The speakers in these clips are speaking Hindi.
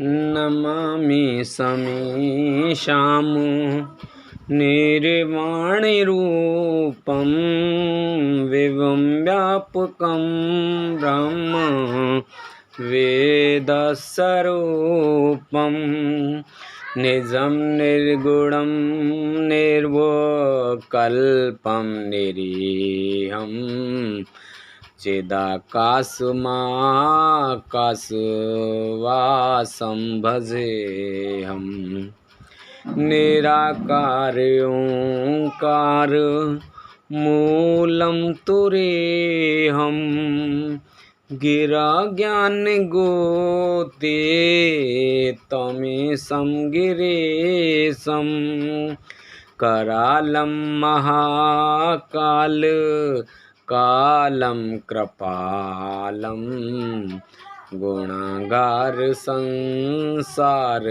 नमामि समीशां निर्वाणरूपं विवं व्यापकं ब्रह्म वेदस्वरूपं निजं निर्गुणं निर्विकल्पं निरीहं चिदाकाशमाकाशवासं भजेऽहम् निराकार ओंकार मूलं तुरीहं गिरा ज्ञान गोते तमीशं गिरीशं करालं महाकाल कालं कृपालं गुणागार संसार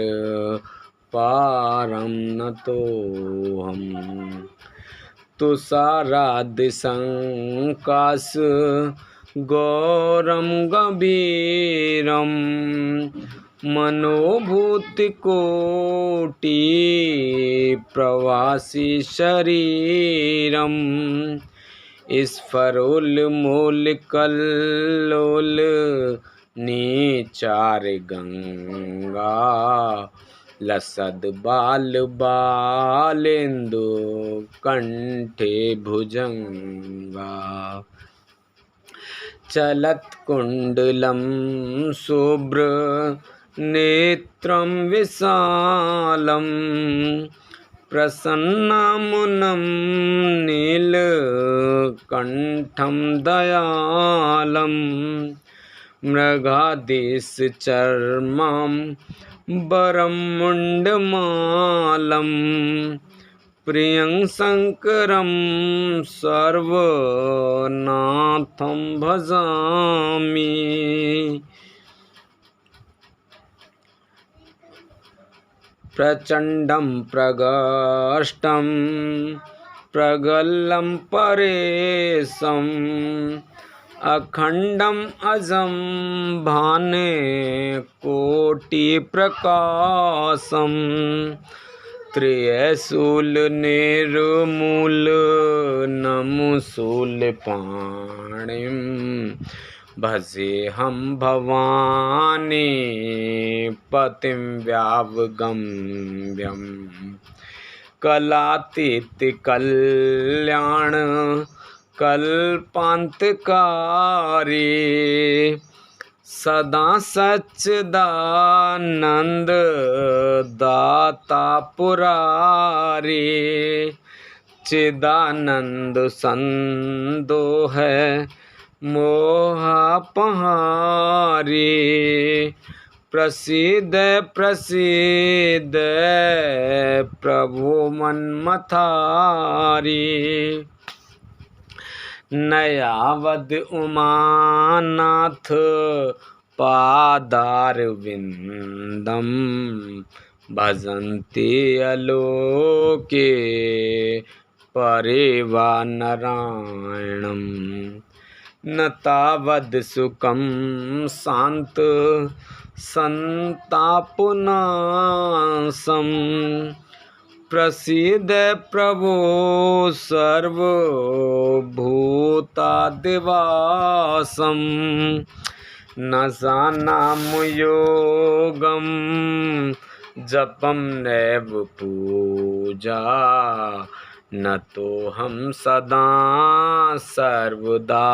पारं नतोऽहं तुषारादिसंकाश गौरं गंभीरं मनोभूतिकोटि प्रवासी शरीरं स्फुरन्मूलकल्लोल नीचार गंगा लसद बाल बालेन्दु कंठे भुजंगा चलत कुंडलं शुभ्र नेत्रं विशालं प्रसन्नमुनं नीलकंठं दयालं मृगादिश चर्मं वरं मुण्डमालं प्रियं शंकरं सर्वनाथं भजामि प्रचण्डं प्रगष्टं प्रगल्लं परेशम् अखंडम अजम भाने कोटि प्रकाशम त्रिशूल निर्मूल नमुशूल पाणिम भजेऽहं भवानी पतिं व्यावगम्यं कलातीत कल्याण कल्पांतकारी सदा सच्चिदानंद दाता पुरारी चिदानंद संदोह मोहापहारी प्रसिद्ध प्रसिद्ध प्रभु मनमथारी नयावद उमानाथ पादारविंदम भजन्ति अलोके परेवा नारायणम न तावद सुखम शांत संतापनाशम प्रसिद्ध प्रभो सर्वभूतादिवासं न जानामि योगं जपं नैव पूजा न तोऽहं सदा सर्वदा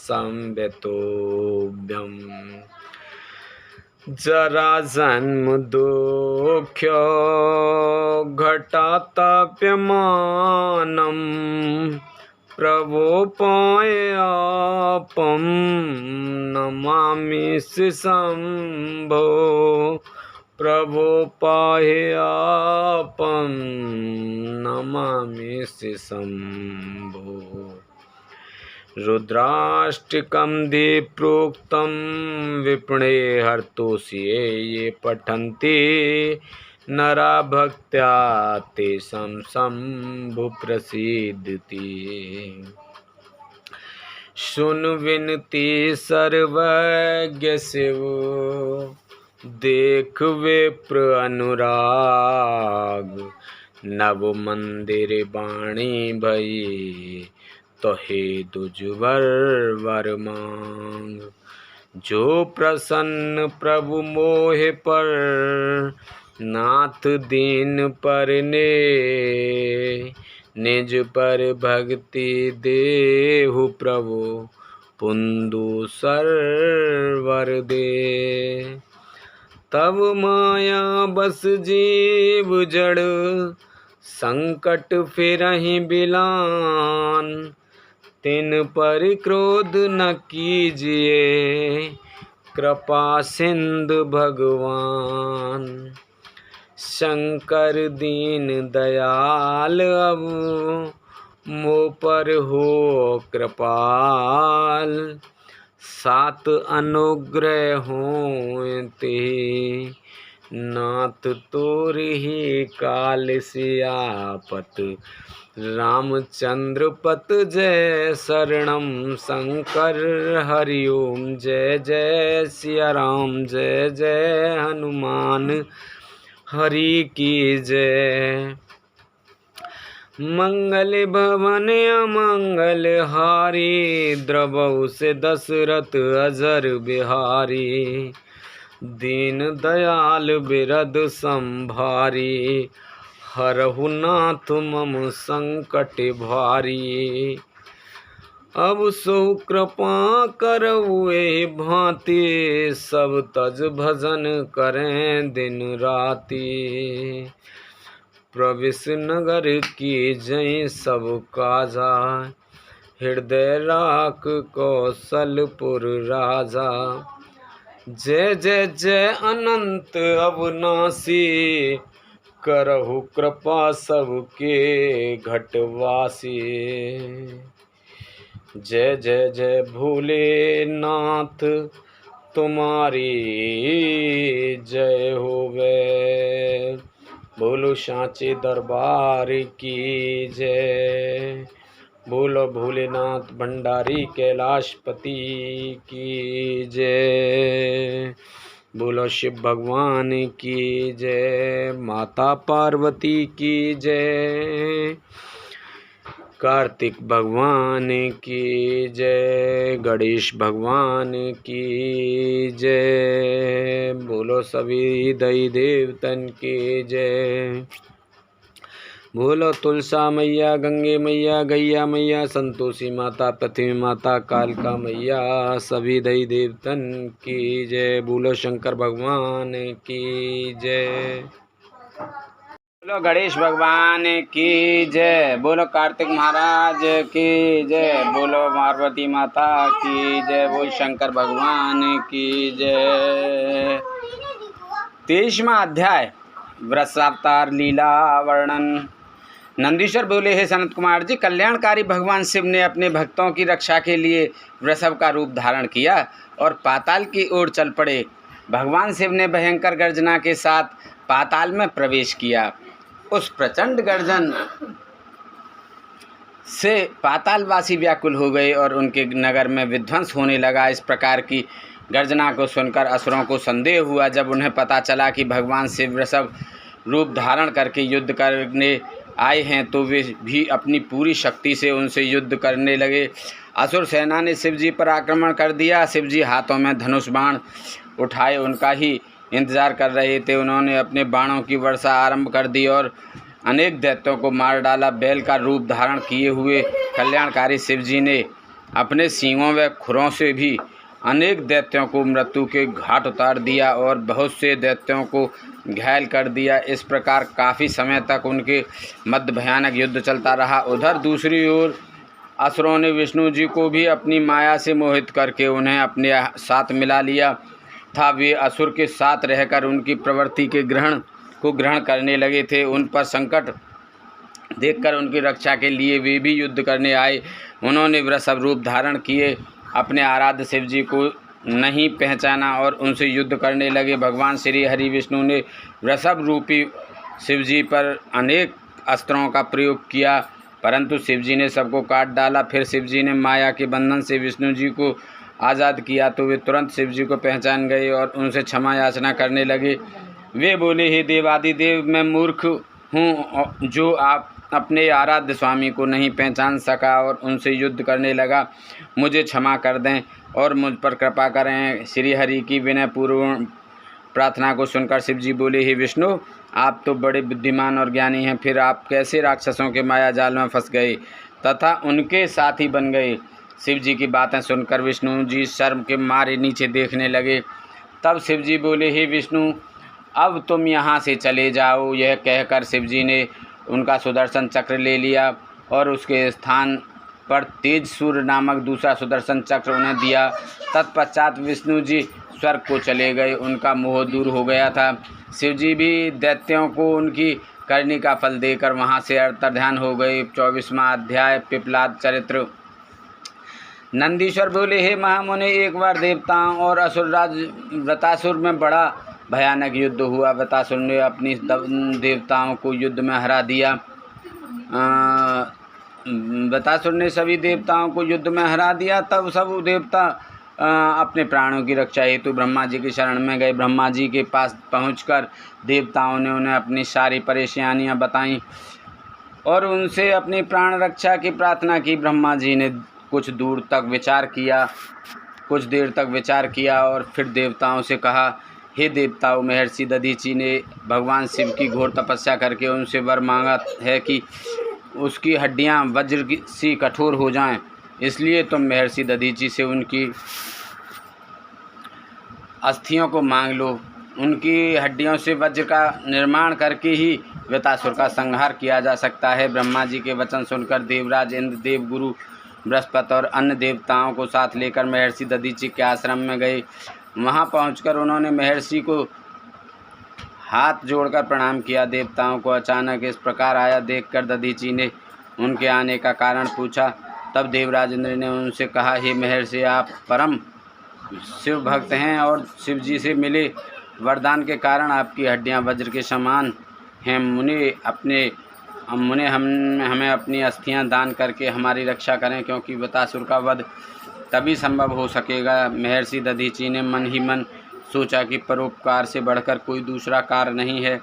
संव्यतोऽभ्यम् जरा जन्म दुःख्यो घटाताप्यमानं प्रभोपायापं नमामि शम्भो प्रभोपायापं नमामि शम्भो रुद्राष्टकं दि प्रोक्तं विपणे हर्तोषिये ये पठन्ति नरा भक्त्या तेषां शम्भु प्रसीदति सुन विनती सर्वज्ञ शिव देख विप्र अनुराग, नव मंदिर बाणी भई, तो हे दुजबर वर मांग। जो प्रसन्न प्रभु मोहि पर, नाथ दीन पर ने, निज पर भक्ति देहु प्रभु, पुंदु सरवर दे। तब माया बस जीव जड़, संकट फिरहि बिलान, तिन पर क्रोध न कीजिए, कृपा सिंधु भगवान। शंकर दीन दयाल अब, मो पर हो कृपाल, सात अनुग्रह हों ते, नाथ तोर ही काल सियापत। रामचंद्र पत जय शरणम शंकर, हरि ओम जय जय सिया राम, जय जय हनुमान हरि की जय। मंगल भवन अमंगल हारी, द्रवहु से दशरथ अजर बिहारी। दीन दयाल बिरद संभारी, हरहु नाथ मम संकट भारी। अब सो कृपा करऊ एहि भांति, सब तज भजन करें दिन राति। प्रविश नगर की जय सब काजा, हृदय राख कौशलपुर राजा। जय जय जय अनंत अविनाशी, करहु कृपा सबके घटवासी। जय जय जय भोलेनाथ, तुम्हारी जय होवे। बोलो सांचे दरबार की जय। बोलो भोलेनाथ भंडारी कैलाशपति की जय। बोलो शिव भगवान की जय। माता पार्वती की जय। कार्तिक भगवान की जय। गणेश भगवान की जय। बोलो सभी दई देवतन की जय। बोलो तुलसा मैया, गंगे मैया, गैया मैया, संतोषी माता, पृथ्वी माता, कालका मैया, सभी दई देवतन की जय। बोलो शंकर भगवान की जय। बोलो गणेश भगवान की जय। बोलो कार्तिक महाराज की जय। बोलो पार्वती माता की जय। बोल शंकर भगवान की जय। 23वां अध्याय वृषावतार लीला वर्णन। नंदीश्वर बोले, हे सनत कुमार जी, कल्याणकारी भगवान शिव ने अपने भक्तों की रक्षा के लिए वृषभ का रूप धारण किया और पाताल की ओर चल पड़े। भगवान शिव ने भयंकर गर्जना के साथ पाताल में प्रवेश किया। उस प्रचंड गर्जन से पातालवासी व्याकुल हो गए और उनके नगर में विध्वंस होने लगा। इस प्रकार की गर्जना को सुनकर असुरों को संदेह हुआ। जब उन्हें पता चला कि भगवान शिव वृषभ रूप धारण करके युद्ध करने आए हैं, तो वे भी अपनी पूरी शक्ति से उनसे युद्ध करने लगे। असुर सेना ने शिवजी पर आक्रमण कर दिया। शिवजी हाथों में धनुष बाण उठाए उनका ही इंतजार कर रहे थे। उन्होंने अपने बाणों की वर्षा आरंभ कर दी और अनेक दैत्यों को मार डाला। बैल का रूप धारण किए हुए कल्याणकारी शिवजी ने अपने सींगों व खुरों से भी अनेक दैत्यों को मृत्यु के घाट उतार दिया और बहुत से दैत्यों को घायल कर दिया। इस प्रकार काफ़ी समय तक उनके मध्य भयानक युद्ध चलता रहा। उधर दूसरी ओर असुरों ने विष्णु जी को भी अपनी माया से मोहित करके उन्हें अपने साथ मिला लिया था। वे असुर के साथ रहकर उनकी प्रवृत्ति के ग्रहण करने लगे थे। उन पर संकट देखकर उनकी रक्षा के लिए वे भी युद्ध करने आए। उन्होंने वृषभ रूप धारण किए, अपने आराध्य शिव जी को नहीं पहचाना और उनसे युद्ध करने लगे। भगवान श्री हरि विष्णु ने वृषभ रूपी शिव जी पर अनेक अस्त्रों का प्रयोग किया, परंतु शिव जी ने सबको काट डाला। फिर शिव जी ने माया के बंधन से विष्णु जी को आज़ाद किया तो वे तुरंत शिव जी को पहचान गए और उनसे क्षमा याचना करने लगे। वे बोले, हे देवादिदेव, मैं मूर्ख हूँ जो आप अपने आराध्य स्वामी को नहीं पहचान सका और उनसे युद्ध करने लगा। मुझे क्षमा कर दें और मुझ पर कृपा करें। श्री हरि की विनयपूर्वक प्रार्थना को सुनकर शिव जी बोले, हे विष्णु, आप तो बड़े बुद्धिमान और ज्ञानी हैं, फिर आप कैसे राक्षसों के माया जाल में फंस गए तथा उनके साथी बन गए। शिव जी की बातें सुनकर विष्णु जी शर्म के मारे नीचे देखने लगे। तब शिव जी बोले, हे विष्णु, अब तुम यहाँ से चले जाओ। यह कहकर शिव जी ने उनका सुदर्शन चक्र ले लिया और उसके स्थान पर तेज सूर्य नामक दूसरा सुदर्शन चक्र उन्हें दिया। तत्पश्चात विष्णु जी स्वर्ग को चले गए। उनका मोह दूर हो गया था। शिव जी भी दैत्यों को उनकी करनी का फल देकर वहाँ से अंतर्ध्यान हो गए। 24वां अध्याय पिपलाद चरित्र। नंदीश्वर बोले, हे महामुनि, एक बार देवताओं और असुरराज वृतासुर में बड़ा भयानक युद्ध हुआ। वृतासुर ने अपनी देवताओं को युद्ध में हरा दिया। वृतासुर ने सभी देवताओं को युद्ध में हरा दिया। तब सब देवता अपने प्राणों की रक्षा हेतु ब्रह्मा जी की शरण में गए। ब्रह्मा जी के पास पहुंचकर देवताओं ने उन्हें अपनी सारी परेशानियां बताईं और उनसे अपनी प्राण रक्षा की प्रार्थना की। ब्रह्मा जी ने कुछ देर तक विचार किया और फिर देवताओं से कहा, हे देवताओं, महर्षि दधीचि ने भगवान शिव की घोर तपस्या करके उनसे वर मांगा है कि उसकी हड्डियां वज्र सी कठोर हो जाएं। इसलिए तुम महर्षि दधीचि से उनकी अस्थियों को मांग लो। उनकी हड्डियों से वज्र का निर्माण करके ही वृतासुर का संहार किया जा सकता है। ब्रह्मा जी के वचन सुनकर देवराज इंद्र, देवगुरु बृहस्पति और अन्य देवताओं को साथ लेकर महर्षि दधीचि के आश्रम में गए। वहां पहुंचकर उन्होंने महर्षि को हाथ जोड़कर प्रणाम किया। देवताओं को अचानक इस प्रकार आया देखकर दधीचि ने उनके आने का कारण पूछा। तब देवराज इंद्र ने उनसे कहा, हे महर्षि, आप परम शिव भक्त हैं और शिव जी से मिले वरदान के कारण आपकी हड्डियां वज्र के समान हैं। मुने हमें अपनी अस्थियां दान करके हमारी रक्षा करें, क्योंकि वृतासुर का वध तभी संभव हो सकेगा। महर्षि दधीचि ने मन ही मन सोचा कि परोपकार से बढ़कर कोई दूसरा कार्य नहीं है।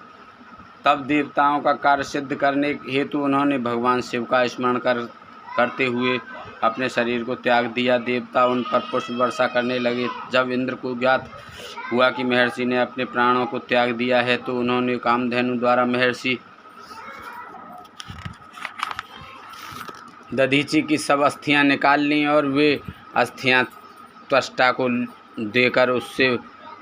तब देवताओं का कार्य सिद्ध करने हेतु उन्होंने भगवान शिव का स्मरण करते हुए अपने शरीर को त्याग दिया। देवता उन पर पुष्प वर्षा करने लगे। जब इंद्र को ज्ञात हुआ कि महर्षि ने अपने प्राणों को त्याग दिया है तो उन्होंने कामधेनु द्वारा महर्षि दधीचि की सब अस्थियां निकाल लीं और वे अस्थियां त्वष्टा को देकर उससे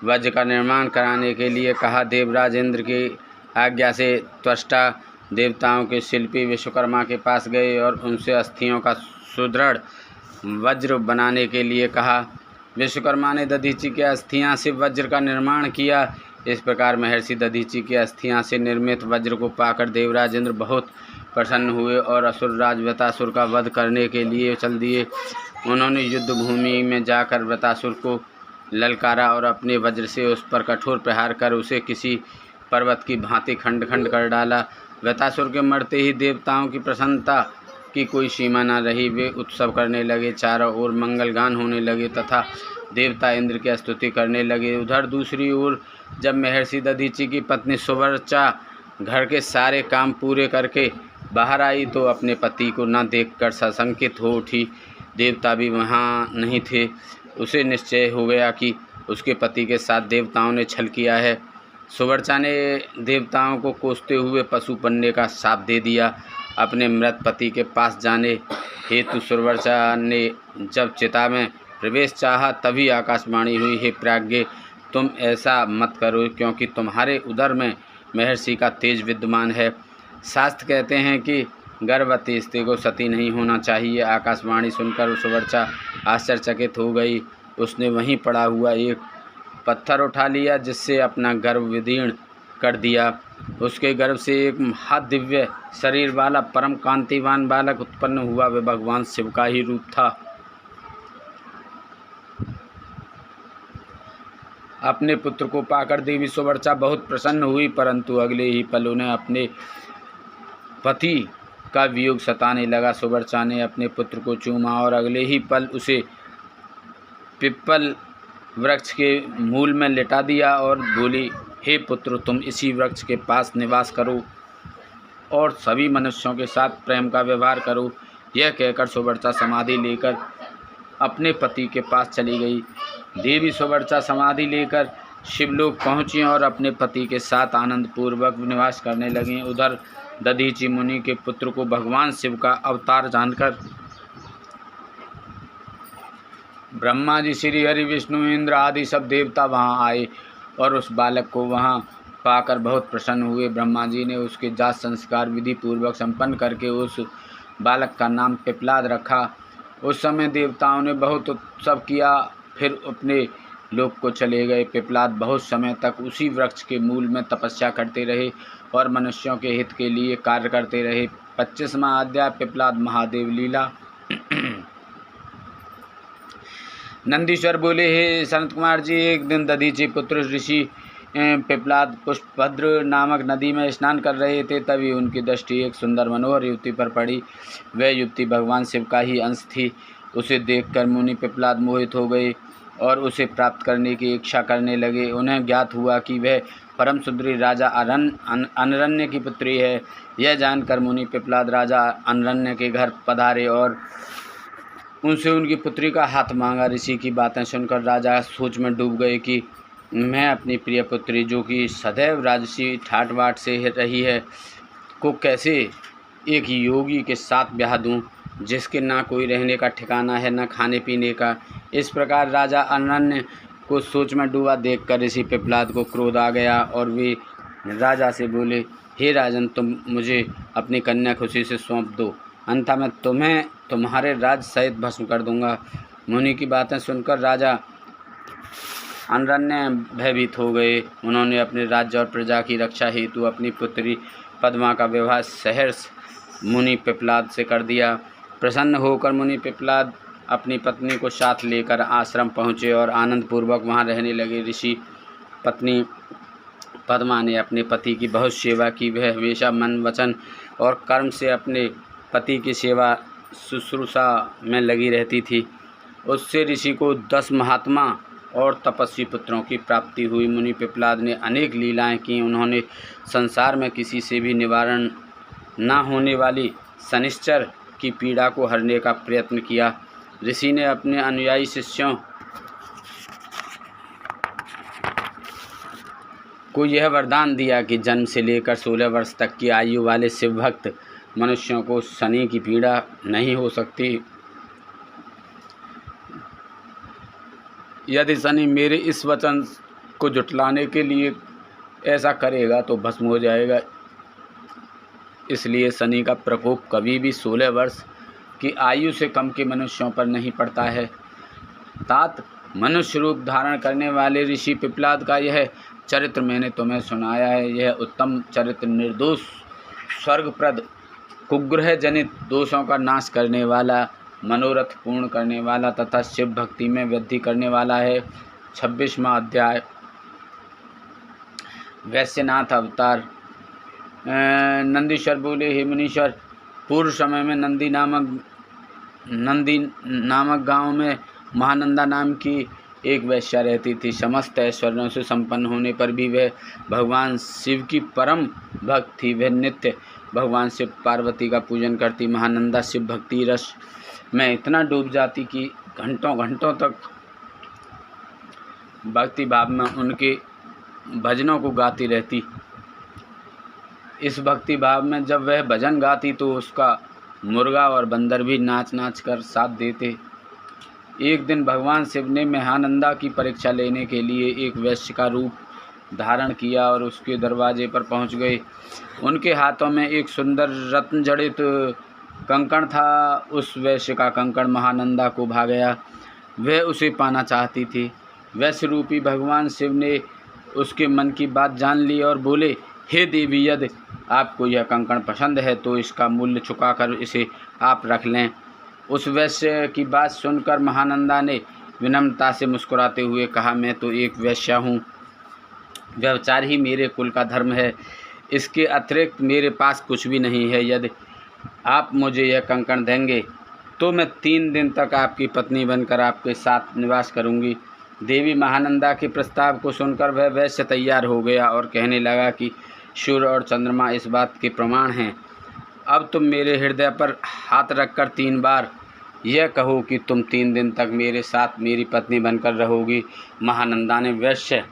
वज्र का निर्माण कराने के लिए कहा। देवराज इंद्र की आज्ञा से त्वष्टा देवताओं के शिल्पी विश्वकर्मा के पास गए और उनसे अस्थियों का सुदृढ़ वज्र बनाने के लिए कहा। विश्वकर्मा ने दधीचि के अस्थियां से वज्र का निर्माण किया। इस प्रकार महर्षि दधीचि के अस्थियां से निर्मित वज्र को पाकर देवराज इंद्र बहुत प्रसन्न हुए और असुरराज वृतासुर का वध करने के लिए चल दिए। उन्होंने युद्ध भूमि में जाकर वृतासुर को ललकारा और अपने वज्र से उस पर कठोर प्रहार कर उसे किसी पर्वत की भांति खंड खंड कर डाला। वृतासुर के मरते ही देवताओं की प्रसन्नता की कोई सीमा न रही। वे उत्सव करने लगे, चारों ओर मंगलगान होने लगे तथा देवता इंद्र की स्तुति करने लगे। उधर दूसरी ओर जब महर्षि दधीचि की पत्नी सुवर्चा घर के सारे काम पूरे करके बाहर आई तो अपने पति को न देखकर सशंकित हो उठी। देवता भी वहाँ नहीं थे। उसे निश्चय हो गया कि उसके पति के साथ देवताओं ने छल किया है। सुवर्चा ने देवताओं को कोसते हुए पशु बनने का शाप दे दिया। अपने मृत पति के पास जाने हेतु सुवर्चा ने जब चिता में प्रवेश चाहा तभी आकाशवाणी हुई, हे प्राज्ञ, तुम ऐसा मत करो, क्योंकि तुम्हारे उदर में महर्षि का तेज विद्यमान है। शास्त्र कहते हैं कि गर्भवती स्त्री को सती नहीं होना चाहिए। आकाशवाणी सुनकर सुवर्चा आश्चर्यचकित हो गई। उसने वहीं पड़ा हुआ एक पत्थर उठा लिया जिससे अपना गर्भ विदीर्ण कर दिया। उसके गर्भ से एक महादिव्य शरीर वाला परम कांतिवान बालक उत्पन्न हुआ। वह भगवान शिव का ही रूप था। अपने पुत्र को पाकर देवी सुवर्चा बहुत प्रसन्न हुई, परंतु अगले ही पल उन्हें अपने पति का वियोग सताने लगा। सुवर्चा ने अपने पुत्र को चूमा और अगले ही पल उसे पिप्पल वृक्ष के मूल में लिटा दिया और बोली, हे पुत्र, तुम इसी वृक्ष के पास निवास करो और सभी मनुष्यों के साथ प्रेम का व्यवहार करो। यह कहकर सुवर्चा समाधि लेकर अपने पति के पास चली गई। देवी सुवर्चा समाधि लेकर शिवलोक पहुँची और अपने पति के साथ आनंद पूर्वक निवास करने लगीं। उधर दधीचि मुनि के पुत्र को भगवान शिव का अवतार जानकर ब्रह्मा जी, श्री हरि, विष्णु, इंद्र आदि सब देवता वहां आए और उस बालक को वहां पाकर बहुत प्रसन्न हुए। ब्रह्मा जी ने उसके जात संस्कार विधि पूर्वक संपन्न करके उस बालक का नाम पिप्पलाद रखा। उस समय देवताओं ने बहुत उत्सव किया, फिर अपने लोक को चले गए। पिप्पलाद बहुत समय तक उसी वृक्ष के मूल में तपस्या करते रहे और मनुष्यों के हित के लिए कार्य करते रहे। 25वां अध्याय, पिप्पलाद महादेव लीला। नंदीश्वर बोले, हे सनत कुमार जी, एक दिन दधीचि पुत्र ऋषि पिप्पलाद पुष्पभद्र नामक नदी में स्नान कर रहे थे। तभी उनकी दृष्टि एक सुंदर मनोहर युवती पर पड़ी। वह युवती भगवान शिव का ही अंश थी। उसे देखकर मुनि पिप्पलाद मोहित हो गए और उसे प्राप्त करने की इच्छा करने लगे। उन्हें ज्ञात हुआ कि वह परम सुंदरी राजा अनरण्य की पुत्री है। यह जानकर मुनि पिप्पलाद राजा अनरण्य के घर पधारे और उनसे उनकी पुत्री का हाथ मांगा। ऋषि की बातें सुनकर राजा सोच में डूब गए कि मैं अपनी प्रिय पुत्री, जो कि सदैव राजसी ठाट बाट से रही है, को कैसे एक योगी के साथ ब्याह दूं, जिसके ना कोई रहने का ठिकाना है, न खाने पीने का। इस प्रकार राजा अनरण्य को सोच में डूबा देखकर ऋषि पिप्पलाद को क्रोध आ गया और वे राजा से बोले, हे राजन, तुम मुझे अपनी कन्या खुशी से सौंप दो, अन्यथा मैं तुम्हें तुम्हारे राज सहित भस्म कर दूंगा। मुनि की बातें सुनकर राजा अनरण्य भयभीत हो गए। उन्होंने अपने राज्य और प्रजा की रक्षा हेतु अपनी पुत्री पद्मा का विवाह सहर्ष मुनि पिप्पलाद से कर दिया। प्रसन्न होकर मुनि पिप्पलाद अपनी पत्नी को साथ लेकर आश्रम पहुँचे और आनंद पूर्वक वहाँ रहने लगे। ऋषि पत्नी पद्मा ने अपने पति की बहुत सेवा की। वह हमेशा मन, वचन और कर्म से अपने पति की सेवा शुश्रूषा में लगी रहती थी। उससे ऋषि को 10 महात्मा और तपस्वी पुत्रों की प्राप्ति हुई। मुनि पिप्पलाद ने अनेक लीलाएं की। उन्होंने संसार में किसी से भी निवारण न होने वाली शनिश्चर की पीड़ा को हरने का प्रयत्न किया। ऋषि ने अपने अनुयायी शिष्यों को यह वरदान दिया कि जन्म से लेकर 16 वर्ष तक की आयु वाले शिव भक्त मनुष्यों को शनि की पीड़ा नहीं हो सकती। यदि शनि मेरे इस वचन को जुटलाने के लिए ऐसा करेगा तो भस्म हो जाएगा। इसलिए शनि का प्रकोप कभी भी 16 वर्ष की आयु से कम के मनुष्यों पर नहीं पड़ता है। तात मनुष्य रूप धारण करने वाले ऋषि पिप्पलाद का यह चरित्र मैंने तुम्हें सुनाया है। यह उत्तम चरित्र निर्दोष, स्वर्गप्रद, कुग्रह जनित दोषों का नाश करने वाला, मनोरथ पूर्ण करने वाला तथा शिव भक्ति में वृद्धि करने वाला है। 26वां अध्याय, वैश्यनाथ अवतार। नंदीश्वर बोले, हे मुनीश्वर, पूर्व समय में नंदी नामक गांव में महानंदा नाम की एक वैश्या रहती थी। समस्त ऐश्वर्यों से संपन्न होने पर भी वह भगवान शिव की परम भक्त थी। वह नित्य भगवान शिव पार्वती का पूजन करती। महानंदा शिव भक्ति रस में इतना डूब जाती कि घंटों घंटों तक भक्ति भाव में उनके भजनों को गाती रहती। इस भक्ति भाव में जब वह भजन गाती तो उसका मुर्गा और बंदर भी नाच नाच कर साथ देते। एक दिन भगवान शिव ने महानंदा की परीक्षा लेने के लिए एक वैश्य का रूप धारण किया और उसके दरवाजे पर पहुंच गए। उनके हाथों में एक सुंदर रत्न जड़ित कंकण था। उस वैश्य का कंकण महानंदा को भा गया। वह उसे पाना चाहती थी। वैश्य रूपी भगवान शिव ने उसके मन की बात जान ली और बोले, हे देवी, यदि आपको यह कंकण पसंद है तो इसका मूल्य चुकाकर इसे आप रख लें। उस वैश्य की बात सुनकर महानंदा ने विनम्रता से मुस्कुराते हुए कहा, मैं तो एक वैश्या हूँ, व्यभिचार ही मेरे कुल का धर्म है। इसके अतिरिक्त मेरे पास कुछ भी नहीं है। यदि आप मुझे यह कंकण देंगे तो मैं 3 दिन तक आपकी पत्नी बनकर आपके साथ निवास करूंगी। देवी महानंदा के प्रस्ताव को सुनकर वह वैश्य तैयार हो गया और कहने लगा कि सूर्य और चंद्रमा इस बात के प्रमाण हैं। अब तुम मेरे हृदय पर हाथ रखकर 3 बार यह कहो कि तुम 3 दिन तक मेरे साथ मेरी पत्नी बनकर रहोगी। महानंदा ने वैश्य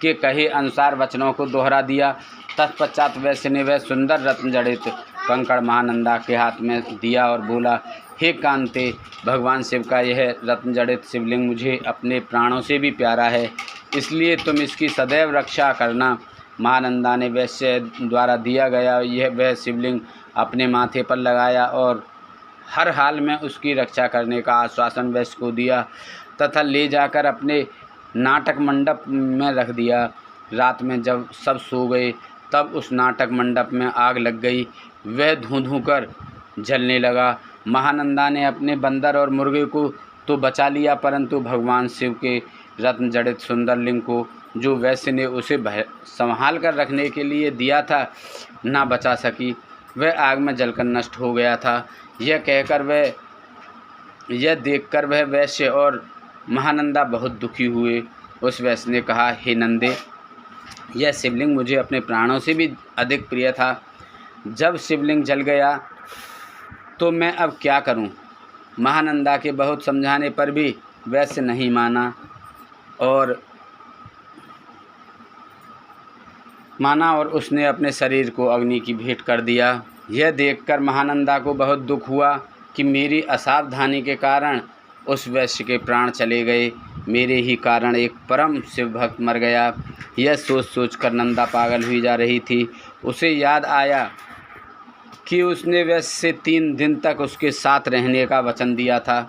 के कहे अनुसार वचनों को दोहरा दिया। तत्पश्चात वैश्य ने वह सुंदर रत्न जड़ित कंकड़ महानंदा के हाथ में दिया और बोला, हे कांते, भगवान शिव का यह रत्न जड़ित शिवलिंग मुझे अपने प्राणों से भी प्यारा है, इसलिए तुम इसकी सदैव रक्षा करना। महानंदा ने वैश्य द्वारा दिया गया यह वह शिवलिंग अपने माथे पर लगाया और हर हाल में उसकी रक्षा करने का आश्वासन वैश्य को दिया तथा ले जाकर अपने नाटक मंडप में रख दिया। रात में जब सब सो गए तब उस नाटक मंडप में आग लग गई। वह धूं धूं कर जलने लगा। महानंदा ने अपने बंदर और मुर्गे को तो बचा लिया, परंतु भगवान शिव के रत्न जड़ित सुंदर लिंग को, जो वैश्य ने उसे संभाल कर रखने के लिए दिया था, ना बचा सकी। वह आग में जलकर नष्ट हो गया था। यह देखकर वह वैश्य और महानंदा बहुत दुखी हुए। उस वैश्य ने कहा, हे नंदे, यह शिवलिंग मुझे अपने प्राणों से भी अधिक प्रिय था। जब शिवलिंग जल गया तो मैं अब क्या करूं? महानंदा के बहुत समझाने पर भी वैश्य नहीं माना और उसने अपने शरीर को अग्नि की भेंट कर दिया। यह देखकर महानंदा को बहुत दुख हुआ कि मेरी असावधानी के कारण उस वैश्य के प्राण चले गए, मेरे ही कारण एक परम शिव भक्त मर गया। यह सोच सोचकर नंदा पागल हुई जा रही थी। उसे याद आया कि उसने वैश्य से 3 दिन तक उसके साथ रहने का वचन दिया था।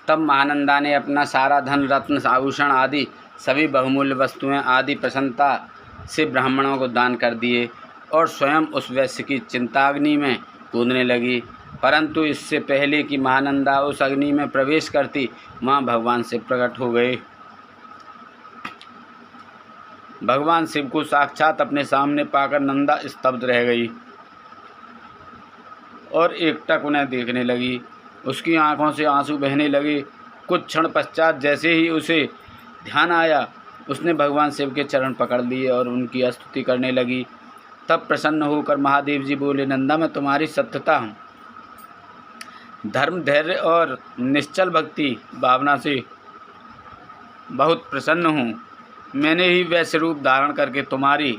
तब महानंदा ने अपना सारा धन, रत्न, आभूषण आदि सभी बहुमूल्य वस्तुएं आदि प्रसन्नता से ब्राह्मणों को दान कर दिए और स्वयं उस वैश्य की चिंताग्नि में कूदने लगी। परंतु इससे पहले कि महानंदा उस अग्नि में प्रवेश करती, वहाँ भगवान शिव प्रकट हो गए। भगवान शिव को साक्षात अपने सामने पाकर नंदा स्तब्ध रह गई और एकटक उन्हें देखने लगी। उसकी आंखों से आंसू बहने लगे। कुछ क्षण पश्चात जैसे ही उसे ध्यान आया, उसने भगवान शिव के चरण पकड़ लिए और उनकी स्तुति करने लगी। तब प्रसन्न होकर महादेव जी बोले, नंदा, मैं तुम्हारी सत्यता, धर्म, धैर्य और निश्चल भक्ति भावना से बहुत प्रसन्न हूँ। मैंने ही वैश्य रूप धारण करके तुम्हारी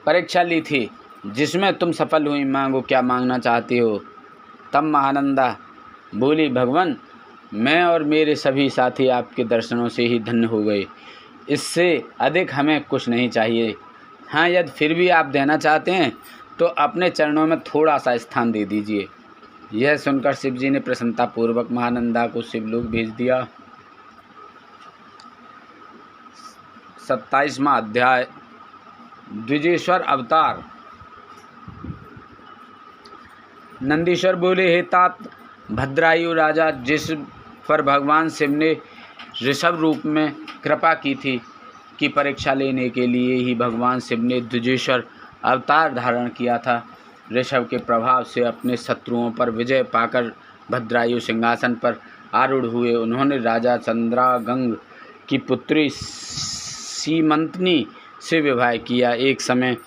परीक्षा ली थी, जिसमें तुम सफल हुई। मांगो, क्या मांगना चाहती हो? तब महानंदा बोली, भगवान, मैं और मेरे सभी साथी आपके दर्शनों से ही धन्य हो गए, इससे अधिक हमें कुछ नहीं चाहिए। हाँ, यदि फिर भी आप देना चाहते हैं तो अपने चरणों में थोड़ा सा स्थान दे दीजिए। यह सुनकर शिव जी ने प्रसन्नतापूर्वक महानंदा को शिवलोक भेज दिया। 27वां अध्याय, द्विजेश्वर अवतार। नंदीश्वर बोले, हे तात भद्रायु राजा, जिस पर भगवान शिव ने ऋषभ रूप में कृपा की थी, की परीक्षा लेने के लिए ही भगवान शिव ने द्विजेश्वर अवतार धारण किया था। ऋषभ के प्रभाव से अपने शत्रुओं पर विजय पाकर भद्रायु सिंहासन पर आरूढ़ हुए। उन्होंने राजा चंद्रागंग की पुत्री सीमंतनी से विवाह किया। एक समय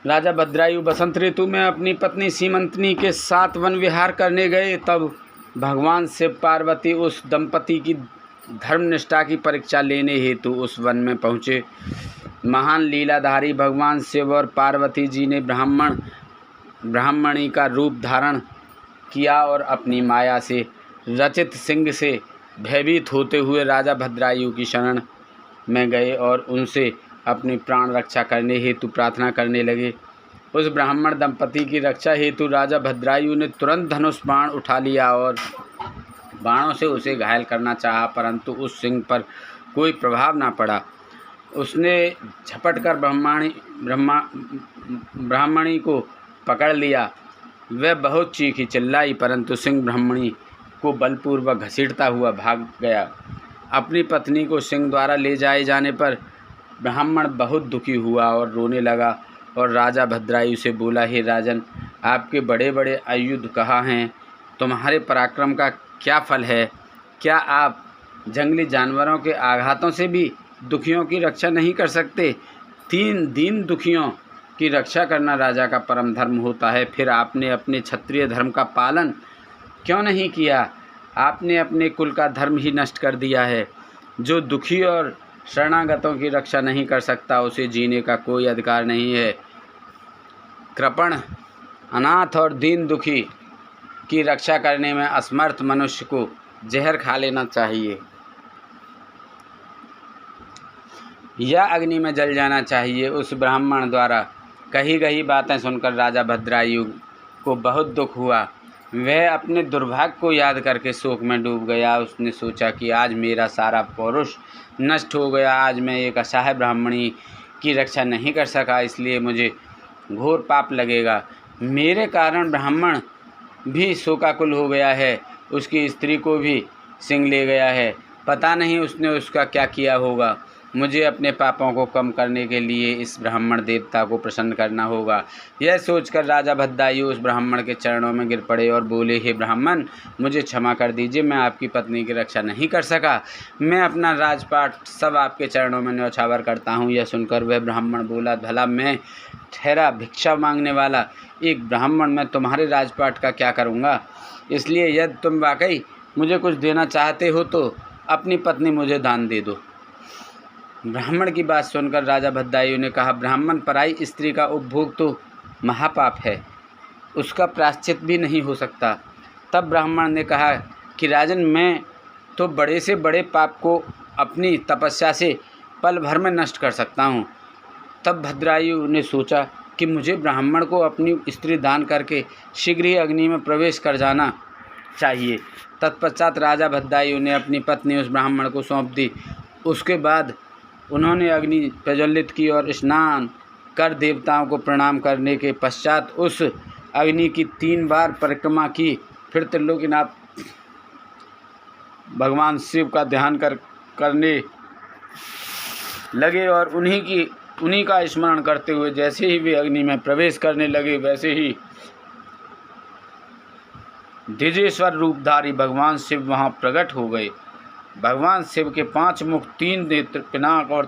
राजा भद्रायु बसंत ऋतु में अपनी पत्नी सीमंतनी के साथ वन विहार करने गए। तब भगवान शिव पार्वती उस दंपति की धर्मनिष्ठा की परीक्षा लेने हेतु उस वन में पहुँचे। महान लीलाधारी भगवान शिव और पार्वती जी ने ब्राह्मणी का रूप धारण किया और अपनी माया से रचित सिंह से भयभीत होते हुए राजा भद्रायु की शरण में गए और उनसे अपनी प्राण रक्षा करने हेतु प्रार्थना करने लगे। उस ब्राह्मण दंपति की रक्षा हेतु राजा भद्रायु ने तुरंत धनुष बाण उठा लिया और बाणों से उसे घायल करना चाहा, परंतु उस सिंह पर कोई प्रभाव न पड़ा। उसने झपटकर ब्राह्मणी को पकड़ लिया। वह बहुत चीखी चिल्लाई, परंतु सिंह ब्राह्मणी को बलपूर्वक घसीटता हुआ भाग गया। अपनी पत्नी को सिंह द्वारा ले जाए जाने पर ब्राह्मण बहुत दुखी हुआ और रोने लगा और राजा भद्रायु से बोला, हे राजन, आपके बड़े बड़े आयुध कहाँ हैं? तुम्हारे पराक्रम का क्या फल है? क्या आप जंगली जानवरों के आघातों से भी दुखियों की रक्षा नहीं कर सकते? 3 दीन दुखियों की रक्षा करना राजा का परम धर्म होता है। फिर आपने अपने क्षत्रिय धर्म का पालन क्यों नहीं किया? आपने अपने कुल का धर्म ही नष्ट कर दिया है। जो दुखी और शरणागतों की रक्षा नहीं कर सकता, उसे जीने का कोई अधिकार नहीं है। कृपण, अनाथ और दीन दुखी की रक्षा करने में असमर्थ मनुष्य को जहर खा लेना चाहिए या अग्नि में जल जाना चाहिए। उस ब्राह्मण द्वारा कही गई बातें सुनकर राजा भद्रायु को बहुत दुख हुआ। वह अपने दुर्भाग्य को याद करके शोक में डूब गया। उसने सोचा कि आज मेरा सारा पौरुष नष्ट हो गया। आज मैं एक असहाय ब्राह्मणी की रक्षा नहीं कर सका, इसलिए मुझे घोर पाप लगेगा। मेरे कारण ब्राह्मण भी शोकाकुल हो गया है। उसकी स्त्री को भी सिंह ले गया है। पता नहीं उसने उसका क्या किया होगा। मुझे अपने पापों को कम करने के लिए इस ब्राह्मण देवता को प्रसन्न करना होगा। यह सोचकर राजा भद्रायु उस ब्राह्मण के चरणों में गिर पड़े और बोले, हे ब्राह्मण, मुझे क्षमा कर दीजिए, मैं आपकी पत्नी की रक्षा नहीं कर सका। मैं अपना राजपाट सब आपके चरणों में न्यौछावर करता हूँ। यह सुनकर वह ब्राह्मण बोला, भला मैं ठहरा भिक्षा मांगने वाला एक ब्राह्मण, मैं तुम्हारे राजपाट का क्या करूँगा? इसलिए यदि तुम वाकई मुझे कुछ देना चाहते हो तो अपनी पत्नी मुझे दान दे दो। ब्राह्मण की बात सुनकर राजा भद्रायु ने कहा, ब्राह्मण, पराई स्त्री का उपभोग तो महापाप है, उसका प्रायश्चित भी नहीं हो सकता। तब ब्राह्मण ने कहा कि राजन, मैं तो बड़े से बड़े पाप को अपनी तपस्या से पल भर में नष्ट कर सकता हूँ। तब भद्रायु ने सोचा कि मुझे ब्राह्मण को अपनी स्त्री दान करके शीघ्र ही अग्नि में प्रवेश कर जाना चाहिए। तत्पश्चात राजा भद्रायु ने अपनी पत्नी उस ब्राह्मण को सौंप दी। उसके बाद उन्होंने अग्नि प्रज्वलित की और स्नान कर देवताओं को प्रणाम करने के पश्चात उस अग्नि की 3 बार परिक्रमा की। फिर त्रिलोकीनाथ भगवान शिव का ध्यान करने लगे और उन्हीं का स्मरण करते हुए जैसे ही वे अग्नि में प्रवेश करने लगे, वैसे ही द्विजेश्वर रूपधारी भगवान शिव वहाँ प्रकट हो गए। भगवान शिव के 5 मुख, 3 नेत्र, पिनाक और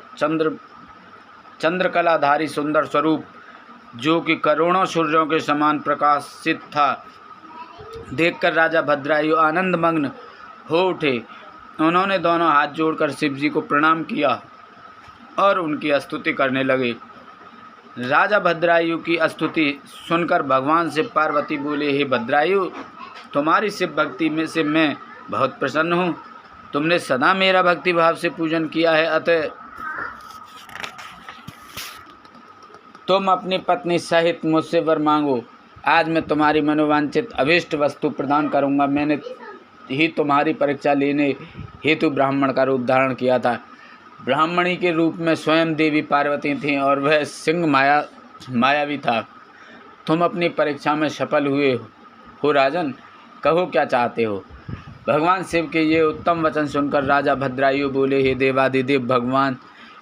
चंद्रकलाधारी सुंदर स्वरूप, जो कि करोड़ों सूर्यों के समान प्रकाशित था, देखकर राजा भद्रायु आनंदमग्न हो उठे। उन्होंने दोनों हाथ जोड़कर शिव जी को प्रणाम किया और उनकी स्तुति करने लगे। राजा भद्रायु की स्तुति सुनकर भगवान शिव पार्वती बोले, हे भद्रायु, तुम्हारी शिव भक्ति में से मैं बहुत प्रसन्न हूँ। तुमने सदा मेरा भक्ति भाव से पूजन किया है, अतः तुम अपनी पत्नी सहित मुझसे वर मांगो। आज मैं तुम्हारी मनोवांछित अभीष्ट वस्तु प्रदान करूंगा। मैंने ही तुम्हारी परीक्षा लेने हेतु ब्राह्मण का रूप धारण किया था। ब्राह्मणी के रूप में स्वयं देवी पार्वती थीं और वह सिंह मायावी था। तुम अपनी परीक्षा में सफल हुए हो राजन, कहो क्या चाहते हो? भगवान शिव के ये उत्तम वचन सुनकर राजा भद्रायु बोले, हे देवादिदेव भगवान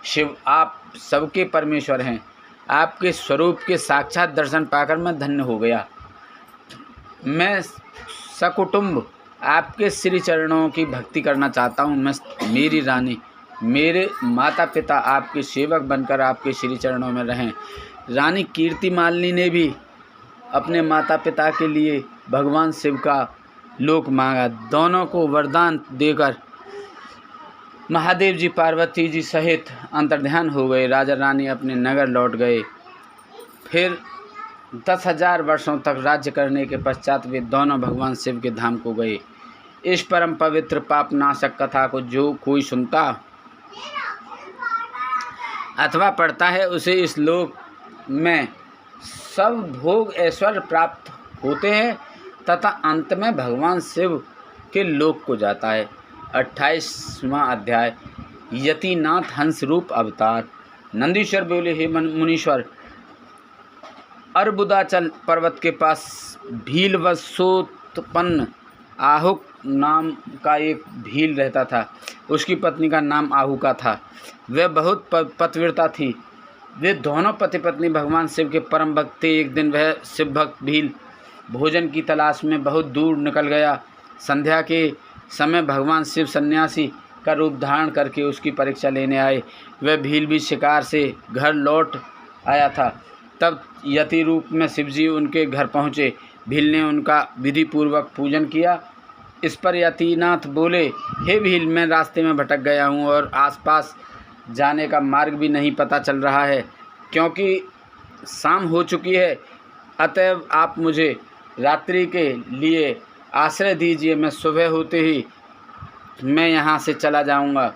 शिव, आप सबके परमेश्वर हैं। आपके स्वरूप के साक्षात दर्शन पाकर मैं धन्य हो गया। मैं सकुटुंब आपके श्री चरणों की भक्ति करना चाहता हूँ। मेरी रानी, मेरे माता पिता आपके सेवक बनकर आपके श्री चरणों में रहें। रानी कीर्तिमालिनी ने भी अपने माता पिता के लिए भगवान शिव का लोक मांगा। दोनों को वरदान देकर महादेव जी पार्वती जी सहित अंतर्ध्यान हो गए। राजा रानी अपने नगर लौट गए। फिर 10,000 वर्षों तक राज्य करने के पश्चात वे दोनों भगवान शिव के धाम को गए। इस परम पवित्र पापनाशक कथा को जो कोई सुनता अथवा पढ़ता है, उसे इस लोक में सब भोग ऐश्वर्य प्राप्त होते हैं तथा अंत में भगवान शिव के लोक को जाता है। 28वां अध्याय, यतिनाथ हंस रूप अवतार। नंदीश्वर बोले, हे मुनीश्वर, अर्बुदाचल पर्वत के पास भीलवशोत्पन्न आहुक नाम का एक भील रहता था। उसकी पत्नी का नाम आहूका था। वह बहुत पतिव्रता थी। वे दोनों पति पत्नी भगवान शिव के परम भक्त थे। एक दिन वह शिव भक्त भील भोजन की तलाश में बहुत दूर निकल गया। संध्या के समय भगवान शिव सन्यासी का रूप धारण करके उसकी परीक्षा लेने आए। वह भील भी शिकार से घर लौट आया था। तब यति रूप में शिवजी उनके घर पहुँचे। भील ने उनका विधि पूर्वक पूजन किया। इस पर यतिनाथ बोले, हे भील, मैं रास्ते में भटक गया हूँ और आसपास जाने का मार्ग भी नहीं पता चल रहा है, क्योंकि शाम हो चुकी है। अतएव आप मुझे रात्रि के लिए आश्रय दीजिए। मैं सुबह होते ही मैं यहाँ से चला जाऊँगा।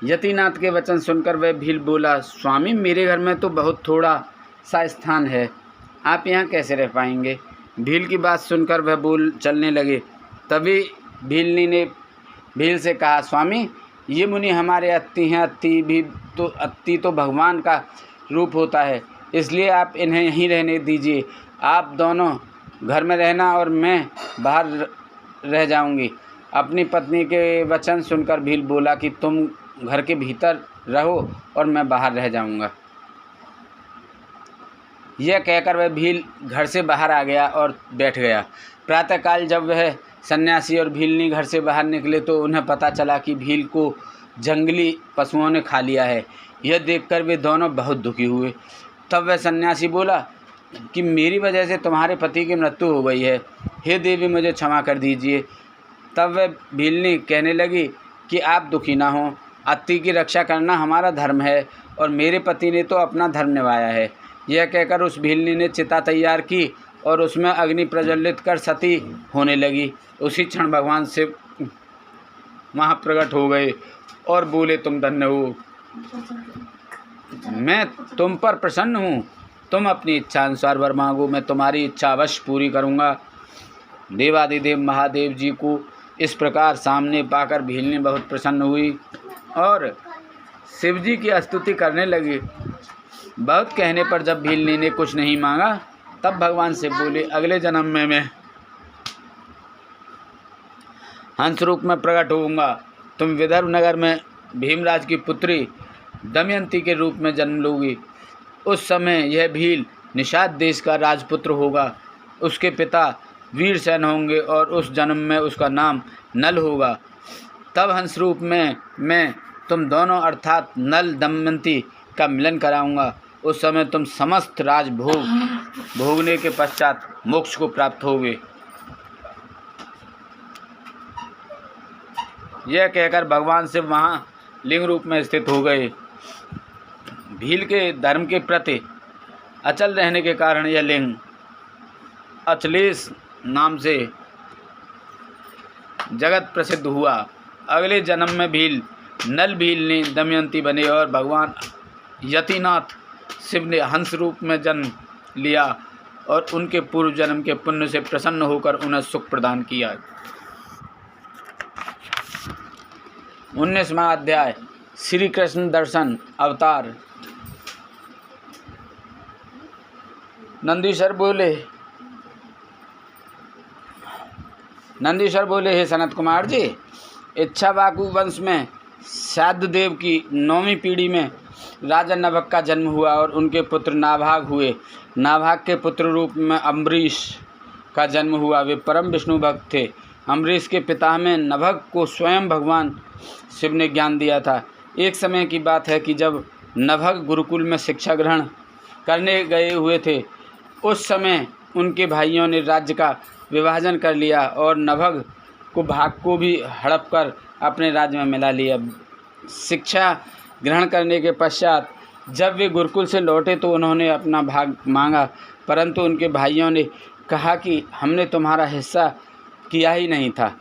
यतिनाथ के वचन सुनकर वह भील बोला, स्वामी, मेरे घर में तो बहुत थोड़ा सा स्थान है, आप यहाँ कैसे रह पाएंगे? भील की बात सुनकर वह बोल चलने लगे। तभी भीलनी ने भील से कहा, स्वामी, ये मुनि हमारे अत्ति हैं। अत्ति तो भगवान का रूप होता है, इसलिए आप इन्हें यहीं रहने दीजिए। आप दोनों घर में रहना और मैं बाहर रह जाऊंगी। अपनी पत्नी के वचन सुनकर भील बोला कि तुम घर के भीतर रहो और मैं बाहर रह जाऊंगा। यह कहकर वह भील घर से बाहर आ गया और बैठ गया। प्रातःकाल जब वह सन्यासी और भीलनी घर से बाहर निकले तो उन्हें पता चला कि भील को जंगली पशुओं ने खा लिया है। यह देखकर वे दोनों बहुत दुखी हुए। तब वह सन्यासी बोला कि मेरी वजह से तुम्हारे पति की मृत्यु हो गई है, हे देवी, मुझे क्षमा कर दीजिए। तब वह भीलनी कहने लगी कि आप दुखी ना हों, अत्ति की रक्षा करना हमारा धर्म है और मेरे पति ने तो अपना धर्म निभाया है। यह कहकर उस भीलनी ने चिता तैयार की और उसमें अग्नि प्रज्वलित कर सती होने लगी। उसी क्षण भगवान शिव वहाँ प्रकट हो गए और बोले, तुम धन्य हो, मैं तुम पर प्रसन्न हूँ। तुम अपनी इच्छा अनुसार वर मांगो, मैं तुम्हारी इच्छा अवश्य पूरी करूँगा। देवादिदेव महादेव जी को इस प्रकार सामने पाकर भीलनी बहुत प्रसन्न हुई और शिव जी की स्तुति करने लगी। बहुत कहने पर जब भीलनी ने कुछ नहीं मांगा, तब भगवान शिव बोले, अगले जन्म में मैं हंस रूप में प्रकट होऊंगा। तुम विदर्भ नगर में भीमराज की पुत्री दमयंती के रूप में जन्म लोगी। उस समय यह भील निषाद देश का राजपुत्र होगा। उसके पिता वीरसेन होंगे और उस जन्म में उसका नाम नल होगा। तब हंस रूप में मैं तुम दोनों अर्थात नल दमयंती का मिलन कराऊंगा। उस समय तुम समस्त राजभोग भोगने के पश्चात मोक्ष को प्राप्त होगे। यह कहकर भगवान शिव वहाँ लिंग रूप में स्थित हो गए। भील के धर्म के प्रति अचल रहने के कारण यह लिंग अचलेश नाम से जगत प्रसिद्ध हुआ। अगले जन्म में भील नल भील ने दमयंती बने और भगवान यतिनाथ शिव ने हंस रूप में जन्म लिया और उनके पूर्व जन्म के पुण्य से प्रसन्न होकर उन्हें सुख प्रदान किया। 19वां अध्याय श्री कृष्ण दर्शन अवतार। नंदीश्वर बोले, हे सनत कुमार जी, इच्छावाकु वंश में शाद्यदेव की 9वीं पीढ़ी में राजा नभग का जन्म हुआ और उनके पुत्र नाभाग हुए। नाभाग के पुत्र रूप में अम्बरीश का जन्म हुआ। वे परम विष्णु भक्त थे। अम्बरीश के पिता में नभग को स्वयं भगवान शिव ने ज्ञान दिया था। एक समय की बात है कि जब नभग गुरुकुल में शिक्षा ग्रहण करने गए हुए थे, उस समय उनके भाइयों ने राज्य का विभाजन कर लिया और नभग को भाग को भी हड़प कर अपने राज्य में मिला लिया। शिक्षा ग्रहण करने के पश्चात जब वे गुरुकुल से लौटे तो उन्होंने अपना भाग मांगा, परंतु उनके भाइयों ने कहा कि हमने तुम्हारा हिस्सा किया ही नहीं था।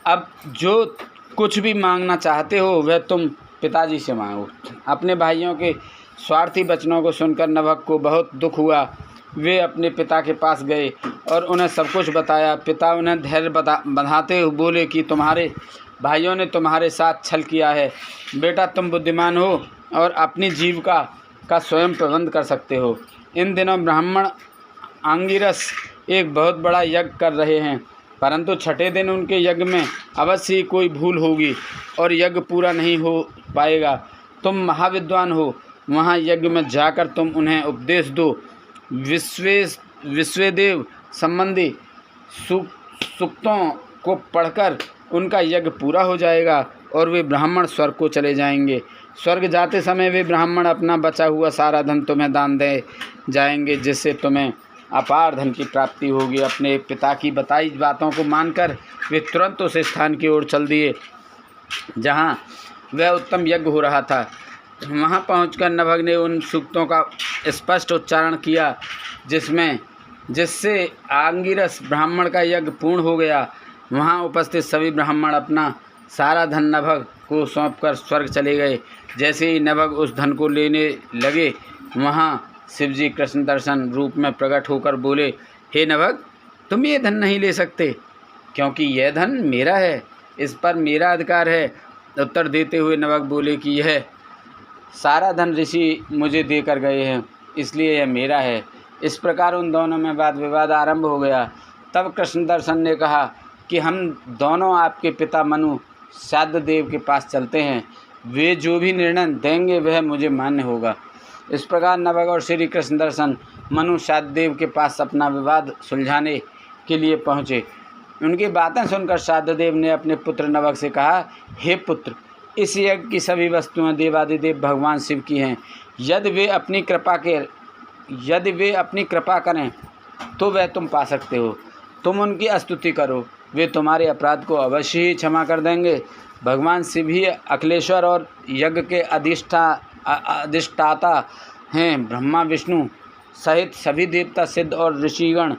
अब जो कुछ भी मांगना चाहते हो वह तुम पिताजी से मांगो। अपने भाइयों के स्वार्थी वचनों को सुनकर नभग को बहुत दुख हुआ। वे अपने पिता के पास गए और उन्हें सब कुछ बताया। पिता उन्हें धैर्य बंधाते हुए बोले कि तुम्हारे भाइयों ने तुम्हारे साथ छल किया है। बेटा, तुम बुद्धिमान हो और अपनी जीविका का स्वयं प्रबंध कर सकते हो। इन दिनों ब्राह्मण आंगिरस एक बहुत बड़ा यज्ञ कर रहे हैं। परंतु छठे दिन उनके यज्ञ में अवश्य ही कोई भूल होगी और यज्ञ पूरा नहीं हो पाएगा। तुम महाविद्वान हो, वहाँ यज्ञ में जाकर तुम उन्हें उपदेश दो। विश्वेदेव संबंधी सूक्तों को पढ़कर उनका यज्ञ पूरा हो जाएगा और वे ब्राह्मण स्वर्ग को चले जाएंगे। स्वर्ग जाते समय वे ब्राह्मण अपना बचा हुआ सारा धन तुम्हें दान दे जाएंगे, जिससे तुम्हें अपार धन की प्राप्ति होगी। अपने पिता की बताई बातों को मानकर वे तुरंत उस स्थान की ओर चल दिए जहाँ वह उत्तम यज्ञ हो रहा था। वहाँ पहुंचकर नभग ने उन सूक्तों का स्पष्ट उच्चारण किया जिससे आंगिरस ब्राह्मण का यज्ञ पूर्ण हो गया। वहाँ उपस्थित सभी ब्राह्मण अपना सारा धन नभग को सौंपकर स्वर्ग चले गए। जैसे ही नभग उस धन को लेने लगे, वहाँ शिवजी कृष्ण दर्शन रूप में प्रकट होकर बोले, हे नभग, तुम ये धन नहीं ले सकते, क्योंकि यह धन मेरा है, इस पर मेरा अधिकार है। उत्तर देते हुए नभग बोले कि यह सारा धन ऋषि मुझे देकर गए हैं, इसलिए यह मेरा है। इस प्रकार उन दोनों में वाद विवाद आरंभ हो गया। तब कृष्ण दर्शन ने कहा कि हम दोनों आपके पिता मनु श्राद्ध देव के पास चलते हैं, वे जो भी निर्णय देंगे वह मुझे मान्य होगा। इस प्रकार नभग और श्री कृष्ण दर्शन मनु श्राद्ध देव के पास अपना विवाद सुलझाने के लिए पहुँचे। उनकी बातें सुनकर श्राद्ध देव ने अपने पुत्र नभग से कहा, हे पुत्र, इस यज्ञ की सभी वस्तुएं देवादिदेव भगवान शिव की हैं। यदि वे अपनी कृपा करें तो वह तुम पा सकते हो। तुम उनकी स्तुति करो, वे तुम्हारे अपराध को अवश्य ही क्षमा कर देंगे। भगवान शिव ही अखिलेश्वर और यज्ञ के अधिष्ठाता हैं। ब्रह्मा विष्णु सहित सभी देवता, सिद्ध और ऋषिगण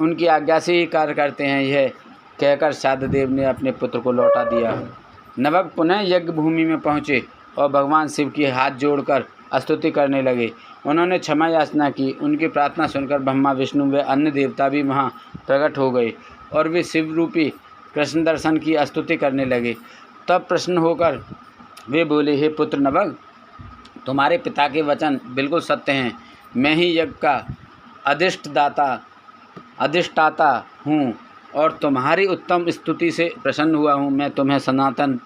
उनकी आज्ञा से ही कार्य करते हैं। यह कहकर श्राद्ध देव ने अपने पुत्र को लौटा दिया। नभग पुनः यज्ञ भूमि में पहुँचे और भगवान शिव की हाथ जोड़कर स्तुति करने लगे। उन्होंने क्षमा याचना की। उनकी प्रार्थना सुनकर ब्रह्मा विष्णु व अन्य देवता भी वहाँ प्रकट हो गए और वे शिव रूपी कृष्ण दर्शन की स्तुति करने लगे। तब प्रसन्न होकर वे बोले, हे पुत्र नभग, तुम्हारे पिता के वचन बिल्कुल सत्य हैं। मैं ही यज्ञ का अधिष्ठाता हूँ और तुम्हारी उत्तम स्तुति से प्रसन्न हुआ हूँ। मैं तुम्हें सनातन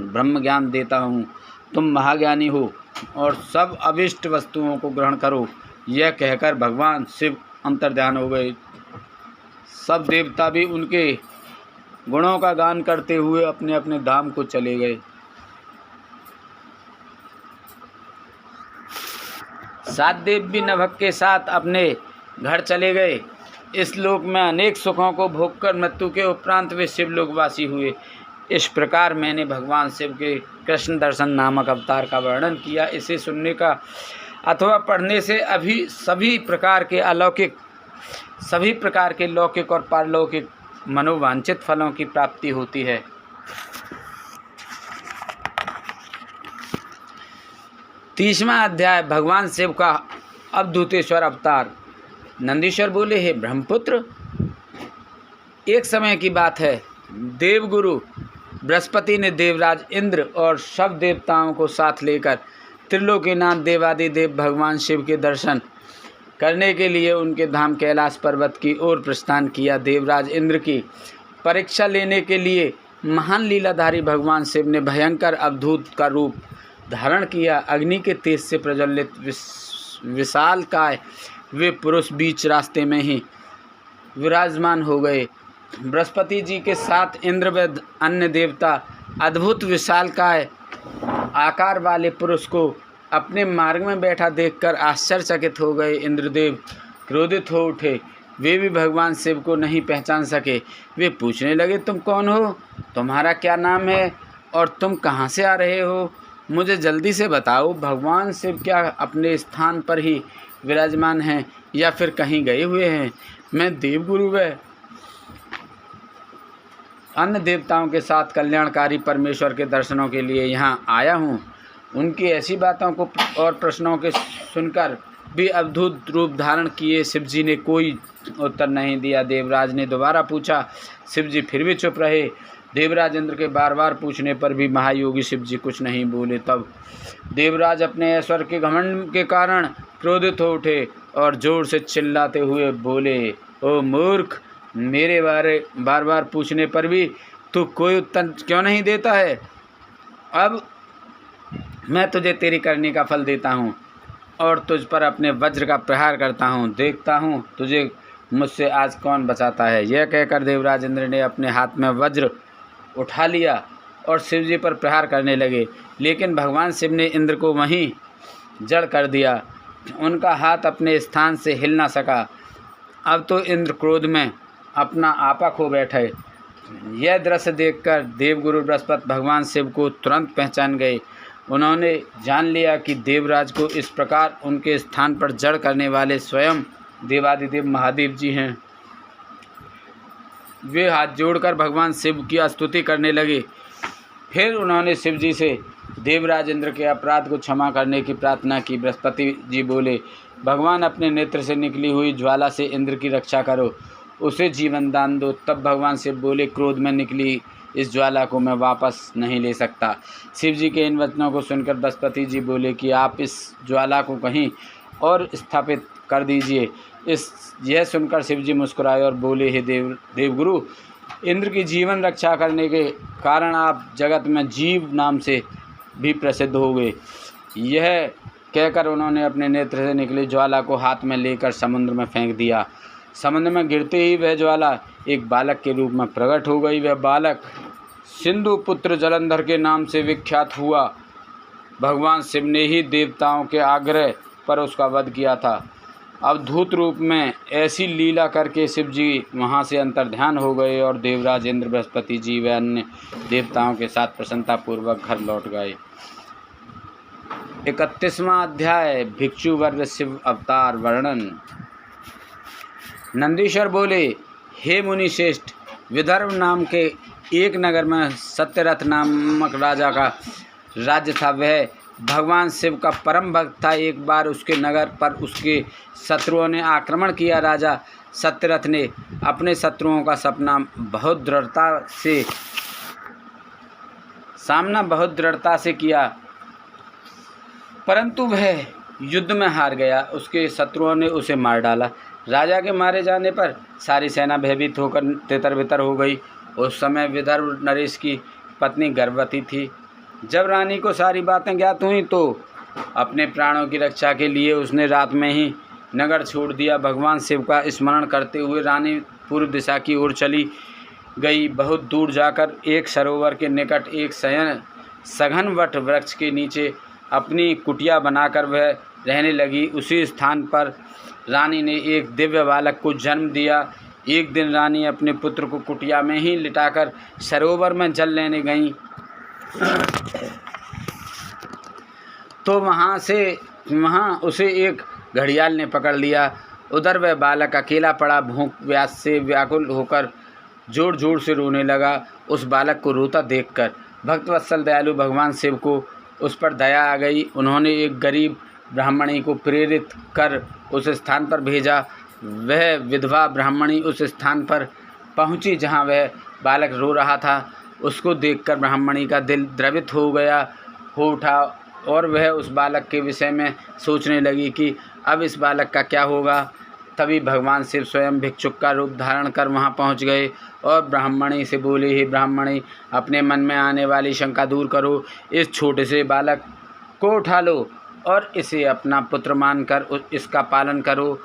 ब्रह्म ज्ञान देता हूँ। तुम महाज्ञानी हो और सब अभिष्ट वस्तुओं को ग्रहण करो। यह कहकर भगवान शिव अंतर्ध्यान हो गए। सब देवता भी उनके गुणों का गान करते हुए अपने अपने धाम को चले गए। सात देव भी नभग के साथ अपने घर चले गए। इस लोक में अनेक सुखों को भोगकर मृत्यु के उपरांत वे शिवलोकवासी हुए। इस प्रकार मैंने भगवान शिव के कृष्ण दर्शन नामक अवतार का वर्णन किया। इसे सुनने का अथवा पढ़ने से अभी सभी प्रकार के लौकिक और पारलौकिक मनोवांछित फलों की प्राप्ति होती है। 30वां अध्याय, भगवान शिव का अवधूतेश्वर अवतार। नंदीश्वर बोले, हे ब्रह्मपुत्र, एक समय की बात है, देवगुरु बृहस्पति ने देवराज इंद्र और सब देवताओं को साथ लेकर त्रिलोकीनाथ देवादिदेव भगवान शिव के दर्शन करने के लिए उनके धाम कैलाश पर्वत की ओर प्रस्थान किया। देवराज इंद्र की परीक्षा लेने के लिए महान लीलाधारी भगवान शिव ने भयंकर अवधूत का रूप धारण किया। अग्नि के तेज से प्रज्वलित विशालकाय वे पुरुष बीच रास्ते में ही विराजमान हो गए। बृहस्पति जी के साथ इंद्र व अन्य देवता अद्भुत विशालकाय आकार वाले पुरुष को अपने मार्ग में बैठा देखकर आश्चर्यचकित हो गए। इंद्रदेव क्रोधित हो उठे। वे भी भगवान शिव को नहीं पहचान सके। वे पूछने लगे, तुम कौन हो? तुम्हारा क्या नाम है और तुम कहाँ से आ रहे हो? मुझे जल्दी से बताओ। भगवान शिव क्या अपने स्थान पर ही विराजमान हैं या फिर कहीं गए हुए हैं? मैं देवगुरु व अन्य देवताओं के साथ कल्याणकारी परमेश्वर के दर्शनों के लिए यहाँ आया हूँ। उनकी ऐसी बातों को और प्रश्नों के सुनकर भी अद्भुत रूप धारण किए शिवजी ने कोई उत्तर नहीं दिया। देवराज ने दोबारा पूछा। शिवजी फिर भी चुप रहे। देवराज इंद्र के बार बार पूछने पर भी महायोगी शिवजी कुछ नहीं बोले। तब देवराज अपने ऐश्वर्य के घमंड के कारण क्रोधित हो उठे और जोर से चिल्लाते हुए बोले, ओ मूर्ख, मेरे बारे बार बार पूछने पर भी तू कोई उत्तर क्यों नहीं देता है? अब मैं तुझे तेरी करनी का फल देता हूँ और तुझ पर अपने वज्र का प्रहार करता हूँ। देखता हूँ तुझे मुझसे आज कौन बचाता है। यह कहकर देवराज इंद्र ने अपने हाथ में वज्र उठा लिया और शिव जी पर प्रहार करने लगे, लेकिन भगवान शिव ने इंद्र को वहीं जड़ कर दिया। उनका हाथ अपने स्थान से हिल ना सका। अब तो इंद्र क्रोध में अपना आपा खो बैठे। यह दृश्य देखकर देवगुरु बृहस्पति भगवान शिव को तुरंत पहचान गए। उन्होंने जान लिया कि देवराज को इस प्रकार उनके स्थान पर जड़ करने वाले स्वयं देवादिदेव महादेव जी हैं। वे हाथ जोड़कर भगवान शिव की स्तुति करने लगे। फिर उन्होंने शिव जी से देवराज इंद्र के अपराध को क्षमा करने की प्रार्थना की। बृहस्पति जी बोले, भगवान अपने नेत्र से निकली हुई ज्वाला से इंद्र की रक्षा करो, उसे जीवन दान दो। तब भगवान शिव बोले, क्रोध में निकली इस ज्वाला को मैं वापस नहीं ले सकता। शिव जी के इन वचनों को सुनकर बृहस्पति जी बोले कि आप इस ज्वाला को कहीं और स्थापित कर दीजिए। यह सुनकर शिव जी मुस्कुराए और बोले, हे देवगुरु, इंद्र की जीवन रक्षा करने के कारण आप जगत में जीव नाम से भी प्रसिद्ध हो गए। यह कहकर उन्होंने अपने नेत्र से निकली ज्वाला को हाथ में लेकर समुद्र में फेंक दिया। समुद्र में गिरते ही वह ज्वाला एक बालक के रूप में प्रकट हो गई। वह बालक सिंधु पुत्र जलंधर के नाम से विख्यात हुआ। भगवान शिव ने ही देवताओं के आग्रह पर उसका वध किया था। अवधूत रूप में ऐसी लीला करके शिव जी वहाँ से अंतर्ध्यान हो गए और देवराज इंद्र, बृहस्पति जी व अन्य देवताओं के साथ प्रसन्नतापूर्वक घर लौट गए। 31वां अध्याय भिक्षु वर्ग शिव अवतार वर्णन। नंदीश्वर बोले, हे मुनि श्रेष्ठ, विदर्भ नाम के एक नगर में सत्यरथ नामक राजा का राज्य था। वह भगवान शिव का परम भक्त था। एक बार उसके नगर पर उसके शत्रुओं ने आक्रमण किया। राजा सत्यरथ ने अपने शत्रुओं का सामना बहुत दृढ़ता से किया, परंतु वह युद्ध में हार गया। उसके शत्रुओं ने उसे मार डाला। राजा के मारे जाने पर सारी सेना भयभीत होकर तितर बितर हो गई। उस समय विदर्भ नरेश की पत्नी गर्भवती थी। जब रानी को सारी बातें ज्ञात हुई तो अपने प्राणों की रक्षा के लिए उसने रात में ही नगर छोड़ दिया। भगवान शिव का स्मरण करते हुए रानी पूर्व दिशा की ओर चली गई। बहुत दूर जाकर एक सरोवर के निकट एक सघन वट वृक्ष के नीचे अपनी कुटिया बनाकर वह रहने लगी। उसी स्थान पर रानी ने एक दिव्य बालक को जन्म दिया। एक दिन रानी अपने पुत्र को कुटिया में ही लिटाकर सरोवर में जल लेने गईं तो वहाँ उसे एक घड़ियाल ने पकड़ लिया। उधर वह बालक अकेला पड़ा भूख प्यास से व्याकुल होकर जोर जोर से रोने लगा। उस बालक को रोता देखकर भक्तवत्सल दयालु भगवान शिव को उस पर दया आ गई। उन्होंने एक गरीब ब्राह्मणी को प्रेरित कर उस स्थान पर भेजा। वह विधवा ब्राह्मणी उस स्थान पर पहुंची जहां वह बालक रो रहा था। उसको देखकर ब्राह्मणी का दिल द्रवित हो उठा और वह उस बालक के विषय में सोचने लगी कि अब इस बालक का क्या होगा। तभी भगवान शिव स्वयं भिक्षुक का रूप धारण कर वहां पहुंच गए और ब्राह्मणी से बोले, हे ब्राह्मणी, अपने मन में आने वाली शंका दूर करो। इस छोटे से बालक को उठा लो और इसे अपना पुत्र मानकर इसका पालन करो।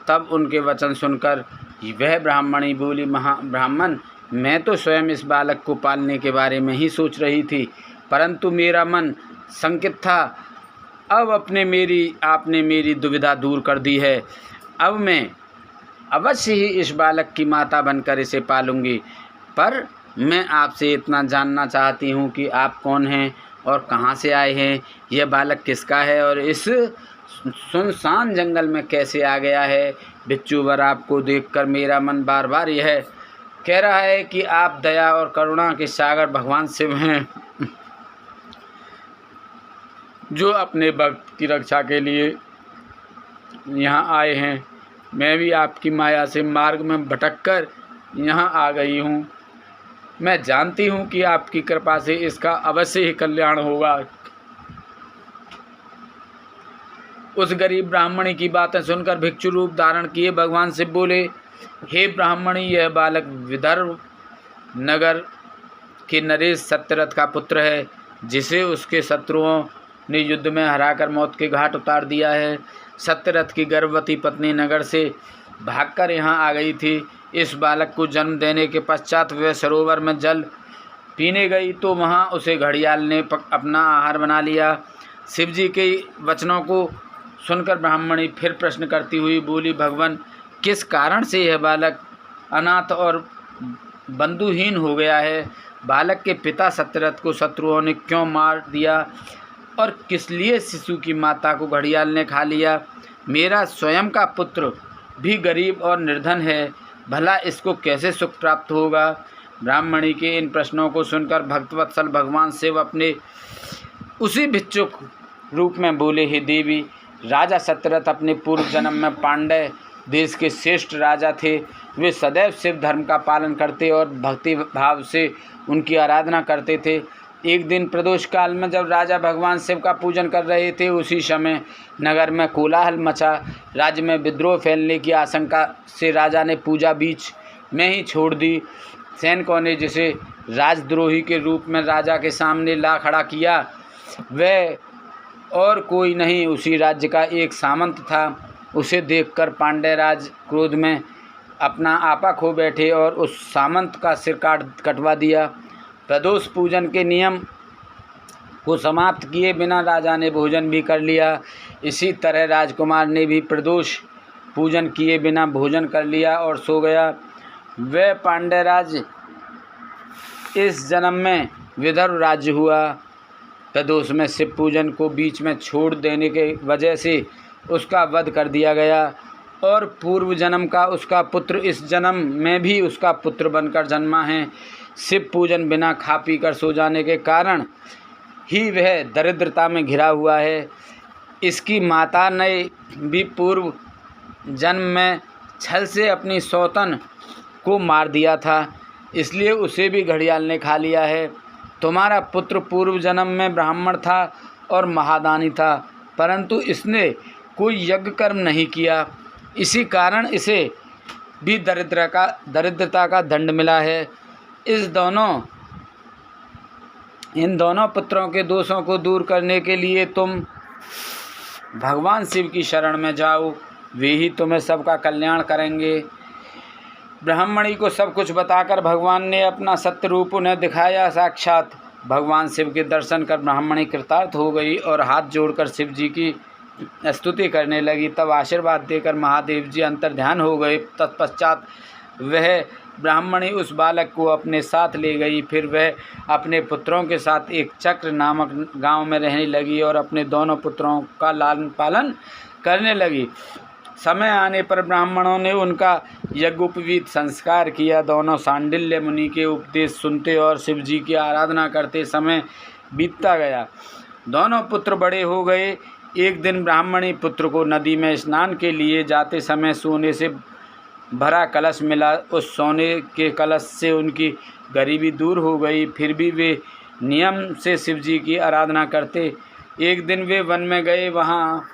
तब उनके वचन सुनकर वह ब्राह्मणी बोली, ब्राह्मण, मैं तो स्वयं इस बालक को पालने के बारे में ही सोच रही थी, परंतु मेरा मन संकित था। अब आपने मेरी दुविधा दूर कर दी है। अब मैं अवश्य ही इस बालक की माता बनकर इसे पालूंगी। पर मैं आपसे इतना जानना चाहती हूँ कि आप कौन हैं और कहाँ से आए हैं। यह बालक किसका है और इस सुनसान जंगल में कैसे आ गया है। भिक्षुवर, आपको देखकर मेरा मन बार बार यह कह रहा है कि आप दया और करुणा के सागर भगवान शिव हैं, जो अपने भक्त की रक्षा के लिए यहाँ आए हैं। मैं भी आपकी माया से मार्ग में भटककर यहाँ आ गई हूँ। मैं जानती हूँ कि आपकी कृपा से इसका अवश्य ही कल्याण होगा। उस गरीब ब्राह्मणी की बातें सुनकर भिक्षु रूप धारण किए भगवान शिव बोले, हे ब्राह्मणी, यह बालक विदर्भ नगर के नरेश सत्यरथ का पुत्र है, जिसे उसके शत्रुओं ने युद्ध में हराकर मौत के घाट उतार दिया है। सत्यरथ की गर्भवती पत्नी नगर से भागकर यहाँ आ गई थी। इस बालक को जन्म देने के पश्चात वह सरोवर में जल पीने गई तो वहाँ उसे घड़ियाल ने अपना आहार बना लिया। शिवजी के वचनों को सुनकर ब्राह्मणी फिर प्रश्न करती हुई बोली, भगवान, किस कारण से यह बालक अनाथ और बंधुहीन हो गया है? बालक के पिता सत्यरथ को शत्रुओं ने क्यों मार दिया और किस लिए शिशु की माता को घड़ियाल ने खा लिया? मेरा स्वयं का पुत्र भी गरीब और निर्धन है, भला इसको कैसे सुख प्राप्त होगा? ब्राह्मणी के इन प्रश्नों को सुनकर भक्तवत्सल भगवान शिव अपने उसी भिक्षुक रूप में बोले, हे देवी, राजा सत्यरथ अपने पूर्व जन्म में पांड्य देश के श्रेष्ठ राजा थे। वे सदैव शिव धर्म का पालन करते और भक्ति भाव से उनकी आराधना करते थे। एक दिन प्रदोष काल में जब राजा भगवान शिव का पूजन कर रहे थे, उसी समय नगर में कोलाहल मचा। राज्य में विद्रोह फैलने की आशंका से राजा ने पूजा बीच में ही छोड़ दी। सैनिकों ने जिसे राजद्रोही के रूप में राजा के सामने ला खड़ा किया, वह और कोई नहीं, उसी राज्य का एक सामंत था। उसे देखकर पांड्यराज क्रोध में अपना आपा खो बैठे और उस सामंत का सिर कटवा दिया। प्रदोष पूजन के नियम को समाप्त किए बिना राजा ने भोजन भी कर लिया। इसी तरह राजकुमार ने भी प्रदोष पूजन किए बिना भोजन कर लिया और सो गया। वह पांड्यराज इस जन्म में विदर्भ राज्य हुआ। प्रदोष में शिव पूजन को बीच में छोड़ देने के वजह से उसका वध कर दिया गया और पूर्व जन्म का उसका पुत्र इस जन्म में भी उसका पुत्र बनकर जन्मा है। शिव पूजन बिना खा पी कर सो जाने के कारण ही वह दरिद्रता में घिरा हुआ है। इसकी माता ने भी पूर्व जन्म में छल से अपनी सौतन को मार दिया था, इसलिए उसे भी घड़ियाल ने खा लिया है। तुम्हारा पुत्र पूर्व जन्म में ब्राह्मण था और महादानी था, परंतु इसने कोई यज्ञ कर्म नहीं किया, इसी कारण इसे भी दरिद्रता का दंड मिला है। इन दोनों पुत्रों के दोषों को दूर करने के लिए तुम भगवान शिव की शरण में जाओ, वे ही तुम्हें सबका कल्याण करेंगे। ब्राह्मणी को सब कुछ बताकर भगवान ने अपना सत्य रूप उन्हें दिखाया। साक्षात भगवान शिव के दर्शन कर ब्राह्मणी कृतार्थ हो गई और हाथ जोड़कर शिव जी की स्तुति करने लगी। तब आशीर्वाद देकर महादेव जी अंतर्ध्यान हो गए। तत्पश्चात वह ब्राह्मणी उस बालक को अपने साथ ले गई। फिर वह अपने पुत्रों के साथ एक चक्र नामक गांव में रहने लगी और अपने दोनों पुत्रों का लालन पालन करने लगी। समय आने पर ब्राह्मणों ने उनका यज्ञोपवीत संस्कार किया। दोनों सांडिल्य मुनि के उपदेश सुनते और शिव जी की आराधना करते समय बीतता गया। दोनों पुत्र बड़े हो गए। एक दिन ब्राह्मणी पुत्र को नदी में स्नान के लिए जाते समय सोने से भरा कलश मिला। उस सोने के कलश से उनकी गरीबी दूर हो गई। फिर भी वे नियम से शिव जी की आराधना करते। एक दिन वे वन में गए। वहाँ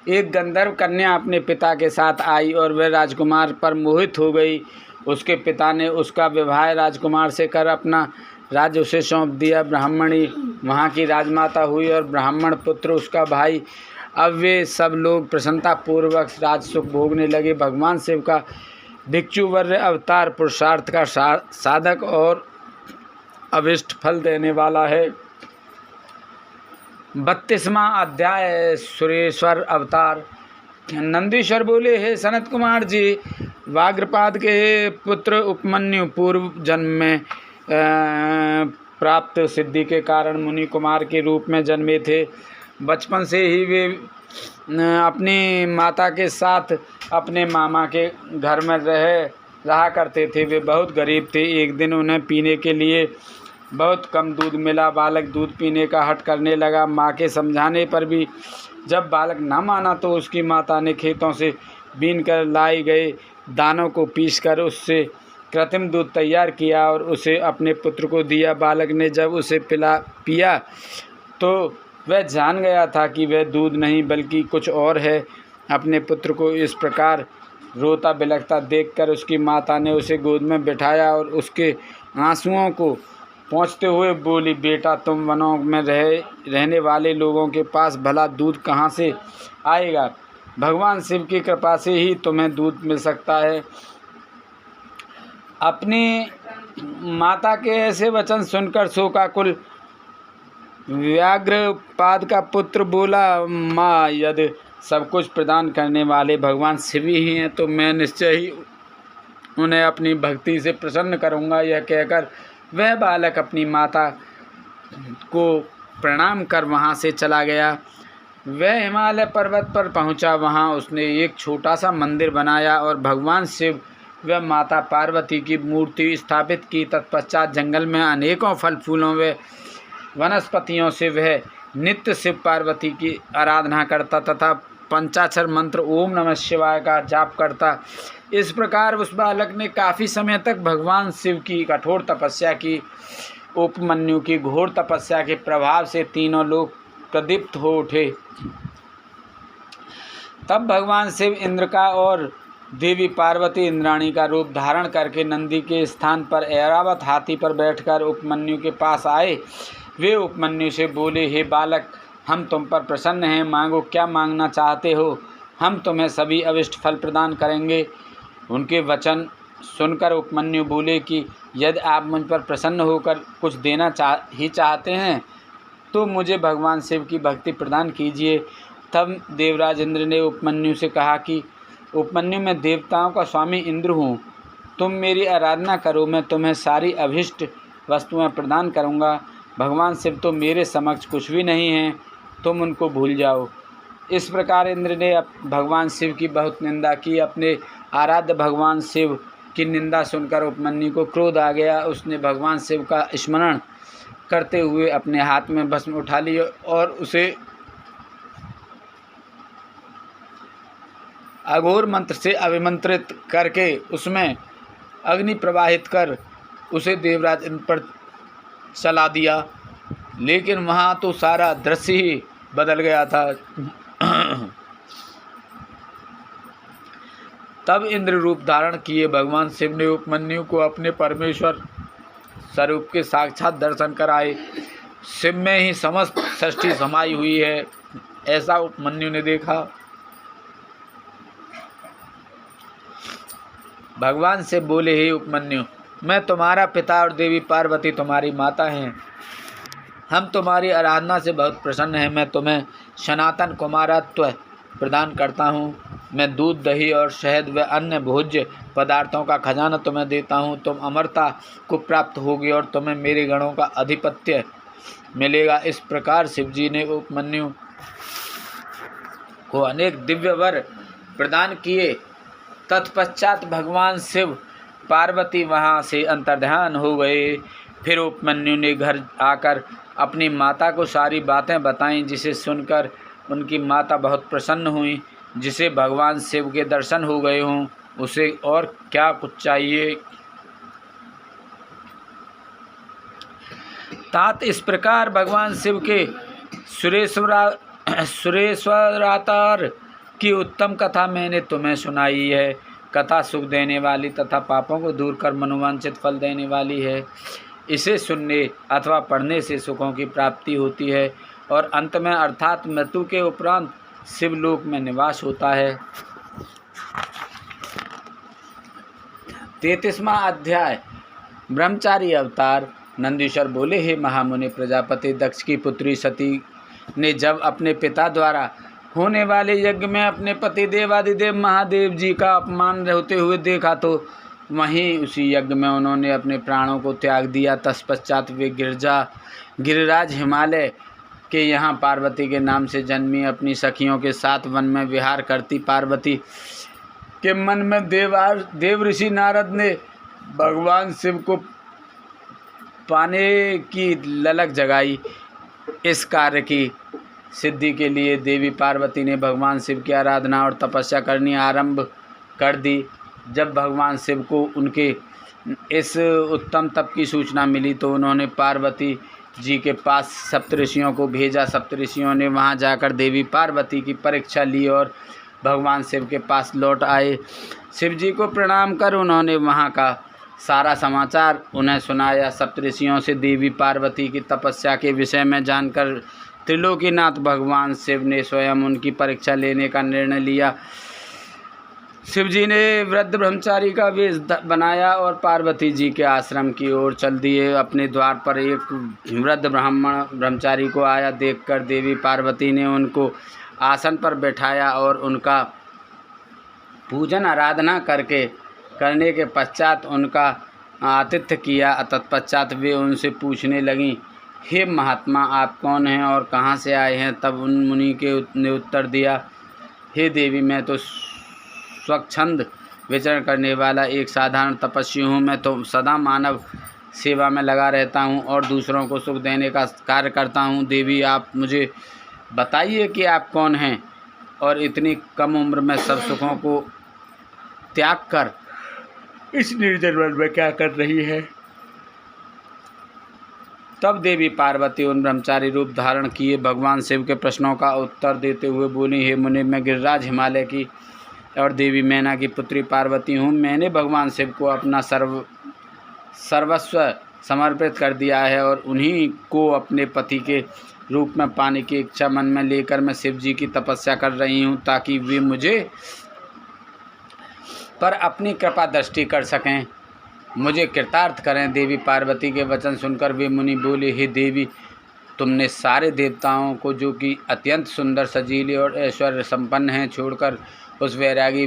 एक गंधर्व कन्या अपने पिता के साथ आई और वह राजकुमार पर मोहित हो गई। उसके पिता ने उसका विवाह राजकुमार से कर अपना राज्य उसे सौंप दिया। ब्राह्मणी वहाँ की राजमाता हुई और ब्राह्मण पुत्र उसका भाई। अब वे सब लोग प्रसन्नतापूर्वक राजसुख भोगने लगे। भगवान शिव का भिक्षुवर्य अवतार पुरुषार्थ का साधक और अभिष्ट फल देने वाला है। 32वां अध्याय सुरेश्वर अवतार। नंदीश्वर बोले, हे सनत कुमार जी, वाग्रपाद के पुत्र उपमन्यु पूर्व जन्म में प्राप्त सिद्धि के कारण मुनि कुमार के रूप में जन्मे थे। बचपन से ही वे अपनी माता के साथ अपने मामा के घर में रहा करते थे। वे बहुत गरीब थे। एक दिन उन्हें पीने के लिए बहुत कम दूध मिला। बालक दूध पीने का हठ करने लगा। माँ के समझाने पर भी जब बालक न माना तो उसकी माता ने खेतों से बीन कर लाई गए दानों को पीसकर उससे कृत्रिम दूध तैयार किया और उसे अपने पुत्र को दिया। बालक ने जब उसे पिया तो वह जान गया था कि वह दूध नहीं बल्कि कुछ और है। अपने पुत्र को इस प्रकार रोता बिलखता देखकर उसकी माता ने उसे गोद में बिठाया और उसके आंसुओं को पोंछते हुए बोली, बेटा तुम वनों में रहने वाले लोगों के पास भला दूध कहाँ से आएगा? भगवान शिव की कृपा से ही तुम्हें दूध मिल सकता है। अपनी माता के ऐसे वचन सुनकर शोकाकुल व्याघ्रपाद का पुत्र बोला, माँ यदि सब कुछ प्रदान करने वाले भगवान शिव ही हैं तो मैं निश्चय ही उन्हें अपनी भक्ति से प्रसन्न करूँगा। यह कहकर वह बालक अपनी माता को प्रणाम कर वहाँ से चला गया। वह हिमालय पर्वत पर पहुँचा। वहाँ उसने एक छोटा सा मंदिर बनाया और भगवान शिव व माता पार्वती की मूर्ति स्थापित की। तत्पश्चात जंगल में अनेकों फल फूलों व वनस्पतियों से वह नित्य शिव पार्वती की आराधना करता तथा पंचाक्षर मंत्र ओम नमः शिवाय का जाप करता। इस प्रकार उस बालक ने काफ़ी समय तक भगवान शिव की कठोर तपस्या की। उपमन्यु की घोर तपस्या के प्रभाव से तीनों लोग प्रदीप्त हो उठे। तब भगवान शिव इंद्र का और देवी पार्वती इंद्राणी का रूप धारण करके नंदी के स्थान पर ऐरावत हाथी पर बैठकर उपमन्यु के पास आए। वे उपमन्यु से बोले, हे बालक, हम तुम पर प्रसन्न हैं, मांगो क्या मांगना चाहते हो, हम तुम्हें सभी अभिष्ट फल प्रदान करेंगे। उनके वचन सुनकर उपमन्यु बोले कि यदि आप मुझ पर प्रसन्न होकर कुछ देना चाहते हैं तो मुझे भगवान शिव की भक्ति प्रदान कीजिए। तब देवराज इंद्र ने उपमन्यु से कहा कि उपमन्यु, मैं देवताओं का स्वामी इंद्र हूँ, तुम मेरी आराधना करो, मैं तुम्हें सारी अभिष्ट वस्तुएं प्रदान करूँगा। भगवान शिव तो मेरे समक्ष कुछ भी नहीं हैं, तुम उनको भूल जाओ। इस प्रकार इंद्र ने भगवान शिव की बहुत निंदा की। अपने आराध्य भगवान शिव की निंदा सुनकर उपमन्यु को क्रोध आ गया। उसने भगवान शिव का स्मरण करते हुए अपने हाथ में भस्म उठा ली और उसे अघोर मंत्र से अभिमंत्रित करके उसमें अग्नि प्रवाहित कर उसे देवराज इंद्र पर चला दिया। लेकिन वहाँ तो सारा दृश्य ही बदल गया था। तब इंद्र रूप धारण किए भगवान शिव ने उपमन्यु को अपने परमेश्वर स्वरूप के साक्षात दर्शन कराए। शिव में ही समस्त सृष्टि समाई हुई है, ऐसा उपमन्यु ने देखा। भगवान शिव बोले, हे उपमन्यु, मैं तुम्हारा पिता और देवी पार्वती तुम्हारी माता हैं। हम तुम्हारी आराधना से बहुत प्रसन्न हैं। मैं तुम्हें सनातन कुमारत्व प्रदान करता हूँ। मैं दूध, दही और शहद व अन्य भोज्य पदार्थों का खजाना तुम्हें देता हूँ। तुम अमरता को प्राप्त होगी और तुम्हें मेरे गणों का आधिपत्य मिलेगा। इस प्रकार शिवजी ने उपमन्यु को अनेक दिव्य वर प्रदान किए। तत्पश्चात भगवान शिव पार्वती वहाँ से अंतर्ध्यान हो गए। फिर उपमन्यु ने घर आकर अपनी माता को सारी बातें बताईं, जिसे सुनकर उनकी माता बहुत प्रसन्न हुई। जिसे भगवान शिव के दर्शन हो गए हों, उसे और क्या कुछ चाहिए। तात इस प्रकार भगवान शिव के सुरेश्वरावतार की उत्तम कथा मैंने तुम्हें सुनाई है। कथा सुख देने वाली तथा पापों को दूर कर मनोवांछित फल देने वाली है। इसे सुनने अथवा पढ़ने से सुखों की प्राप्ति होती है और अंत में अर्थात मृत्यु के उपरांत शिवलोक में निवास होता है। 33वां अध्याय ब्रह्मचारी अवतार। नंदीश्वर बोले, हे महामुनि, प्रजापति दक्ष की पुत्री सती ने जब अपने पिता द्वारा होने वाले यज्ञ में अपने पति देवादिदेव महादेव जी का अपमान होते हुए देखा तो वहीं उसी यज्ञ में उन्होंने अपने प्राणों को त्याग दिया। तत्पश्चात वे गिरिराज हिमालय के यहाँ पार्वती के नाम से जन्मी। अपनी सखियों के साथ वन में विहार करती पार्वती के मन में देव ऋषि नारद ने भगवान शिव को पाने की ललक जगाई। इस कार्य की सिद्धि के लिए देवी पार्वती ने भगवान शिव की आराधना और तपस्या करनी आरंभ कर दी। जब भगवान शिव को उनके इस उत्तम तप की सूचना मिली तो उन्होंने पार्वती जी के पास सप्तऋषियों को भेजा। सप्तऋषियों ने वहां जाकर देवी पार्वती की परीक्षा ली और भगवान शिव के पास लौट आए। शिव जी को प्रणाम कर उन्होंने वहाँ का सारा समाचार उन्हें सुनाया। सप्तऋषियों से देवी पार्वती की तपस्या के विषय में जानकर त्रिलोकीनाथ भगवान शिव ने स्वयं उनकी परीक्षा लेने का निर्णय लिया। शिव जी ने वृद्ध ब्रह्मचारी का वेश बनाया और पार्वती जी के आश्रम की ओर चल दिए। अपने द्वार पर एक वृद्ध ब्रह्मचारी को आया देखकर देवी पार्वती ने उनको आसन पर बैठाया और उनका पूजन आराधना करने के पश्चात उनका आतिथ्य किया। तत्पश्चात वे उनसे पूछने लगीं, हे महात्मा, आप कौन हैं और कहाँ से आए हैं? तब उन मुनि ने उत्तर दिया, हे देवी, मैं तो स्वच्छंद विचरण करने वाला एक साधारण तपस्वी हूँ। मैं तो सदा मानव सेवा में लगा रहता हूँ और दूसरों को सुख देने का कार्य करता हूँ। देवी, आप मुझे बताइए कि आप कौन हैं और इतनी कम उम्र में सब सुखों को त्याग कर इस निर्जन वन में क्या कर रही है? तब देवी पार्वती उन ब्रह्मचारी रूप धारण किए भगवान शिव के प्रश्नों का उत्तर देते हुए बोली, हे मुनि, मैं गिरिराज हिमालय की और देवी मैना की पुत्री पार्वती हूँ। मैंने भगवान शिव को अपना सर्वस्व समर्पित कर दिया है और उन्हीं को अपने पति के रूप में पाने की इच्छा मन में लेकर मैं शिव जी की तपस्या कर रही हूँ ताकि वे मुझे पर अपनी कृपा दृष्टि कर सकें, मुझे कृतार्थ करें। देवी पार्वती के वचन सुनकर वे मुनि बोले, हे देवी, तुमने सारे देवताओं को, जो कि अत्यंत सुंदर, सजीले और ऐश्वर्य संपन्न हैं, छोड़कर उस वैरागी,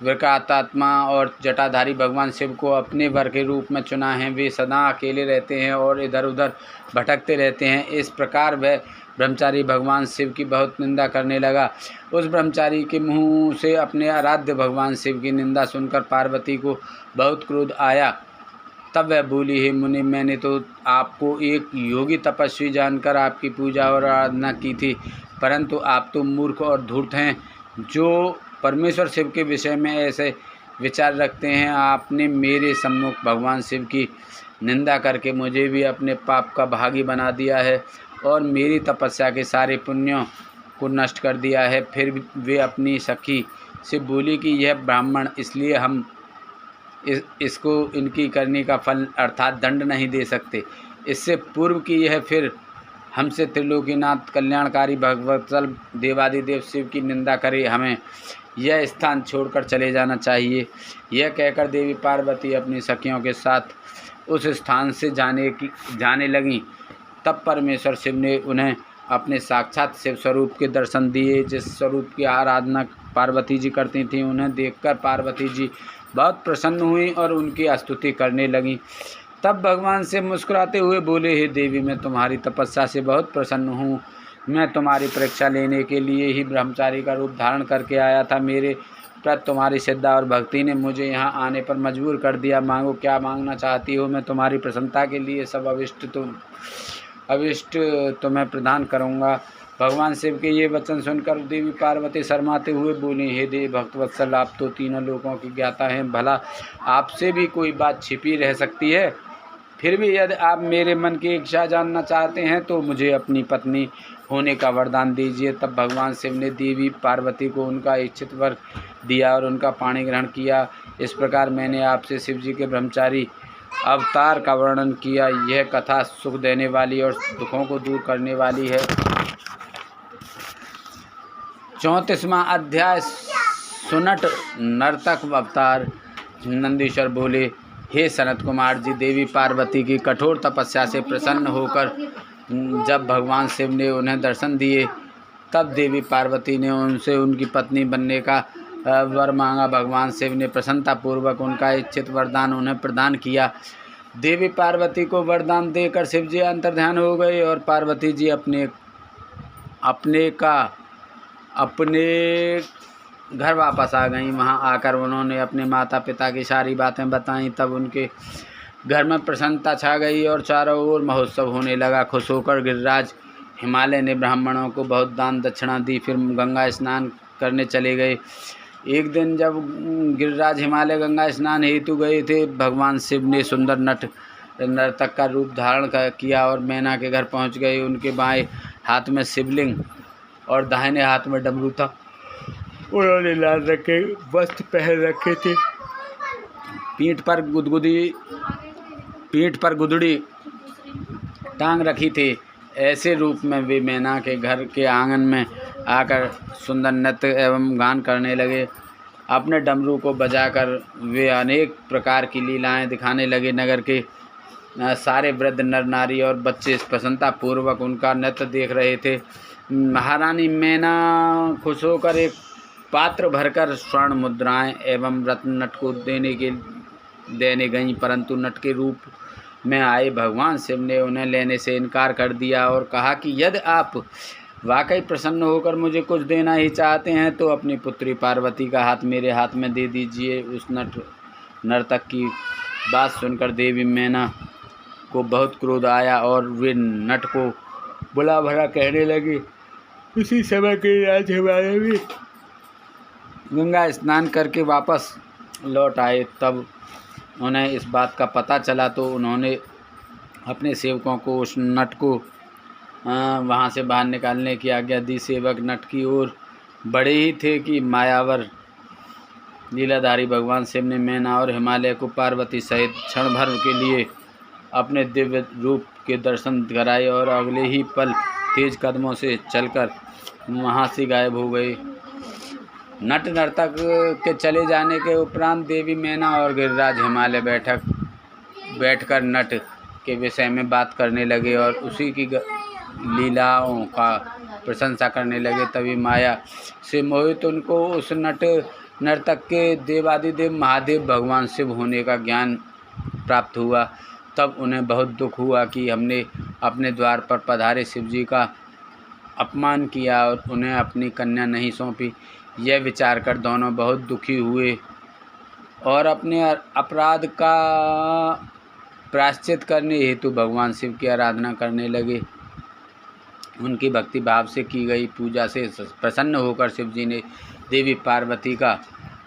विकटात्मा और जटाधारी भगवान शिव को अपने वर के रूप में चुना है। वे सदा अकेले रहते हैं और इधर उधर भटकते रहते हैं। इस प्रकार वह ब्रह्मचारी भगवान शिव की बहुत निंदा करने लगा। उस ब्रह्मचारी के मुँह से अपने आराध्य भगवान शिव की निंदा सुनकर पार्वती को बहुत क्रोध आया। तब वह बोली, हे मुनि, मैंने तो आपको एक योगी तपस्वी जानकर आपकी पूजा और आराधना की थी, परंतु आप तो मूर्ख और धूर्त हैं, जो परमेश्वर शिव के विषय में ऐसे विचार रखते हैं। आपने मेरे सम्मुख भगवान शिव की निंदा करके मुझे भी अपने पाप का भागी बना दिया है और मेरी तपस्या के सारे पुण्यों को नष्ट कर दिया है। फिर वे अपनी सखी से बोली कि यह ब्राह्मण, इसलिए हम इसको इनकी करने का फल अर्थात दंड नहीं दे सकते। इससे पूर्व कि यह फिर हमसे त्रिलोकीनाथ कल्याणकारी भगवत्सल देवादिदेव शिव की निंदा करे, हमें यह स्थान छोड़कर चले जाना चाहिए। यह कहकर देवी पार्वती अपनी सखियों के साथ उस स्थान से जाने लगीं। तब परमेश्वर शिव ने उन्हें अपने साक्षात शिव स्वरूप के दर्शन दिए, जिस स्वरूप की आराधना पार्वती जी करती थीं। उन्हें देखकर पार्वती जी बहुत प्रसन्न हुई और उनकी स्तुति करने लगीं। तब भगवान शिव मुस्कुराते हुए बोले, हे देवी, मैं तुम्हारी तपस्या से बहुत प्रसन्न हूँ। मैं तुम्हारी परीक्षा लेने के लिए ही ब्रह्मचारी का रूप धारण करके आया था। मेरे प्रति तुम्हारी श्रद्धा और भक्ति ने मुझे यहाँ आने पर मजबूर कर दिया। मांगो, क्या मांगना चाहती हो? मैं तुम्हारी प्रसन्नता के लिए सब अभिष्ट तुम्हें प्रदान करूँगा। भगवान शिव के ये वचन सुनकर देवी पार्वती शर्माते हुए बोली, हे देव भक्तवत्सल, आप तो तीनों लोकों की ज्ञाता हैं, भला आपसे भी कोई बात छिपी रह सकती है? फिर भी यदि आप मेरे मन की इच्छा जानना चाहते हैं तो मुझे अपनी पत्नी होने का वरदान दीजिए। तब भगवान शिव ने देवी पार्वती को उनका इच्छित वर दिया और उनका पाणी ग्रहण किया। इस प्रकार मैंने आपसे शिव जी के ब्रह्मचारी अवतार का वर्णन किया। यह कथा सुख देने वाली और दुखों को दूर करने वाली है। 34वां अध्याय, सुनट नर्तक अवतार। नंदीश्वर बोले, हे सनत कुमार जी, देवी पार्वती की कठोर तपस्या से प्रसन्न होकर जब भगवान शिव ने उन्हें दर्शन दिए, तब देवी पार्वती ने उनसे उनकी पत्नी बनने का वर मांगा। भगवान शिव ने प्रसन्नतापूर्वक उनका इच्छित वरदान उन्हें प्रदान किया। देवी पार्वती को वरदान देकर शिव जी अंतर्ध्यान हो गए और पार्वती जी अपने घर वापस आ गईं। वहां आकर उन्होंने अपने माता पिता की सारी बातें बताईं। तब उनके घर में प्रसन्नता छा गई और चारों ओर महोत्सव होने लगा। खुश होकर गिरिराज हिमालय ने ब्राह्मणों को बहुत दान दक्षिणा दी। फिर गंगा स्नान करने चले गए। एक दिन जब गिरिराज हिमालय गंगा स्नान हेतु गए थे, भगवान शिव ने सुंदर नर्तक का रूप धारण किया और मैना के घर पहुंच गए। उनके बाएं हाथ में शिवलिंग और दाहिने हाथ में डमरू था। उन्होंने लाल रंग के वस्त्र पहन रखे थे, पीठ पर गुदड़ी टांग रखी थी। ऐसे रूप में वे मैना के घर के आंगन में आकर सुंदर नृत्य एवं गान करने लगे। अपने डमरू को बजाकर वे अनेक प्रकार की लीलाएं दिखाने लगे। नगर के सारे वृद्ध नर नारी और बच्चे प्रसन्नता पूर्वक उनका नृत्य देख रहे थे। महारानी मैना खुश होकर एक पात्र भरकर स्वर्ण मुद्राएं एवं रत्न नट को देने गईं, परंतु नट के रूप में आए भगवान शिव ने उन्हें लेने से इनकार कर दिया और कहा कि यदि आप वाकई प्रसन्न होकर मुझे कुछ देना ही चाहते हैं तो अपनी पुत्री पार्वती का हाथ मेरे हाथ में दे दीजिए। उस नर्तक की बात सुनकर देवी मैना को बहुत क्रोध आया और वे नट को बुला भला कहने लगी। उसी समय के राज हिमालय भी गंगा स्नान करके वापस लौट आए। तब उन्हें इस बात का पता चला तो उन्होंने अपने सेवकों को उस नट को वहाँ से बाहर निकालने की आज्ञा दी। सेवक नट की ओर बड़े ही थे कि मायावर लीलाधारी भगवान शिव ने मैना और हिमालय को पार्वती सहित क्षण भर के लिए अपने दिव्य रूप के दर्शन कराए और अगले ही पल तेज कदमों से चलकर वहाँ से गायब हो गए। नट नर्तक के चले जाने के उपरांत देवी मैना और गिरिराज हिमालय बैठकर नट के विषय में बात करने लगे और उसी की लीलाओं का प्रशंसा करने लगे। तभी माया से मोहित उनको उस नर्तक के देवादिदेव महादेव भगवान शिव होने का ज्ञान प्राप्त हुआ। तब उन्हें बहुत दुख हुआ कि हमने अपने द्वार पर पधारे शिवजी का अपमान किया और उन्हें अपनी कन्या नहीं सौंपी। यह विचार कर दोनों बहुत दुखी हुए और अपने अपराध का प्रायश्चित करने हेतु भगवान शिव की आराधना करने लगे। उनकी भक्ति भाव से की गई पूजा से प्रसन्न होकर शिवजी ने देवी पार्वती का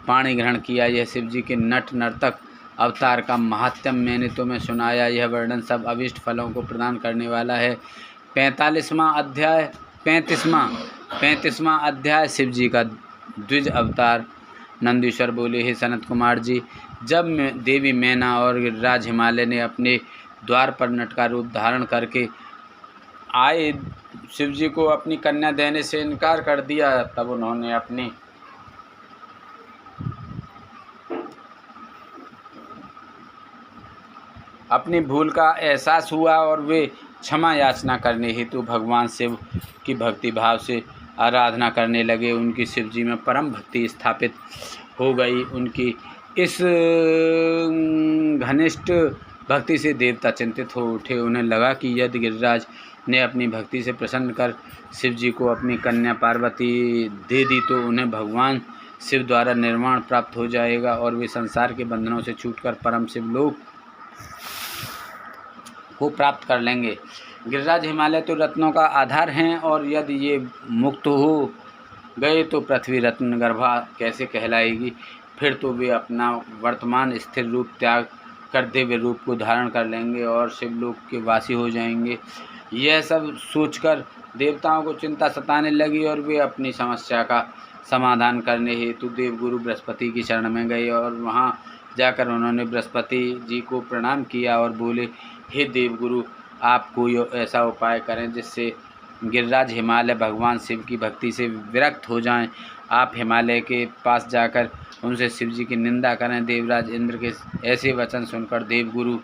पाणी ग्रहण किया। यह शिवजी के नट नर्तक अवतार का महात्म्य मैंने तुम्हें सुनाया। यह वर्णन सब अभिष्ट फलों को प्रदान करने वाला है। 35वां अध्याय शिवजी का द्विज अवतार। नंदीश्वर बोले, हे सनत कुमार जी, जब देवी मैना और गिरिराज हिमालय ने अपने द्वार पर नट का रूप धारण करके आए शिवजी को अपनी कन्या देने से इनकार कर दिया, तब उन्होंने अपनी भूल का एहसास हुआ और वे क्षमा याचना करने हेतु भगवान शिव की भक्ति भाव से आराधना करने लगे। उनकी शिवजी में परम भक्ति स्थापित हो गई। उनकी इस घनिष्ठ भक्ति से देवता चिंतित हो उठे। उन्हें लगा कि यदि गिरिराज ने अपनी भक्ति से प्रसन्न कर शिवजी को अपनी कन्या पार्वती दे दी तो उन्हें भगवान शिव द्वारा निर्वाण प्राप्त हो जाएगा और वे संसार के बंधनों से छूटकर परम शिवलोक को प्राप्त कर लेंगे। गिरिराज हिमालय तो रत्नों का आधार हैं और यदि ये मुक्त हो गए तो पृथ्वी रत्न गर्भा कैसे कहलाएगी। फिर तो वे अपना वर्तमान स्थिर रूप त्याग कर दिव्य रूप को धारण कर लेंगे और शिवलोक के वासी हो जाएंगे। यह सब सोचकर देवताओं को चिंता सताने लगी और वे अपनी समस्या का समाधान करने हेतु देवगुरु बृहस्पति की शरण में गए और वहां जाकर उन्होंने बृहस्पति जी को प्रणाम किया और बोले, हे देवगुरु, आप कोई ऐसा उपाय करें जिससे गिरिराज हिमालय भगवान शिव की भक्ति से विरक्त हो जाएं। आप हिमालय के पास जाकर उनसे शिव जी की निंदा करें। देवराज इंद्र के ऐसे वचन सुनकर देवगुरु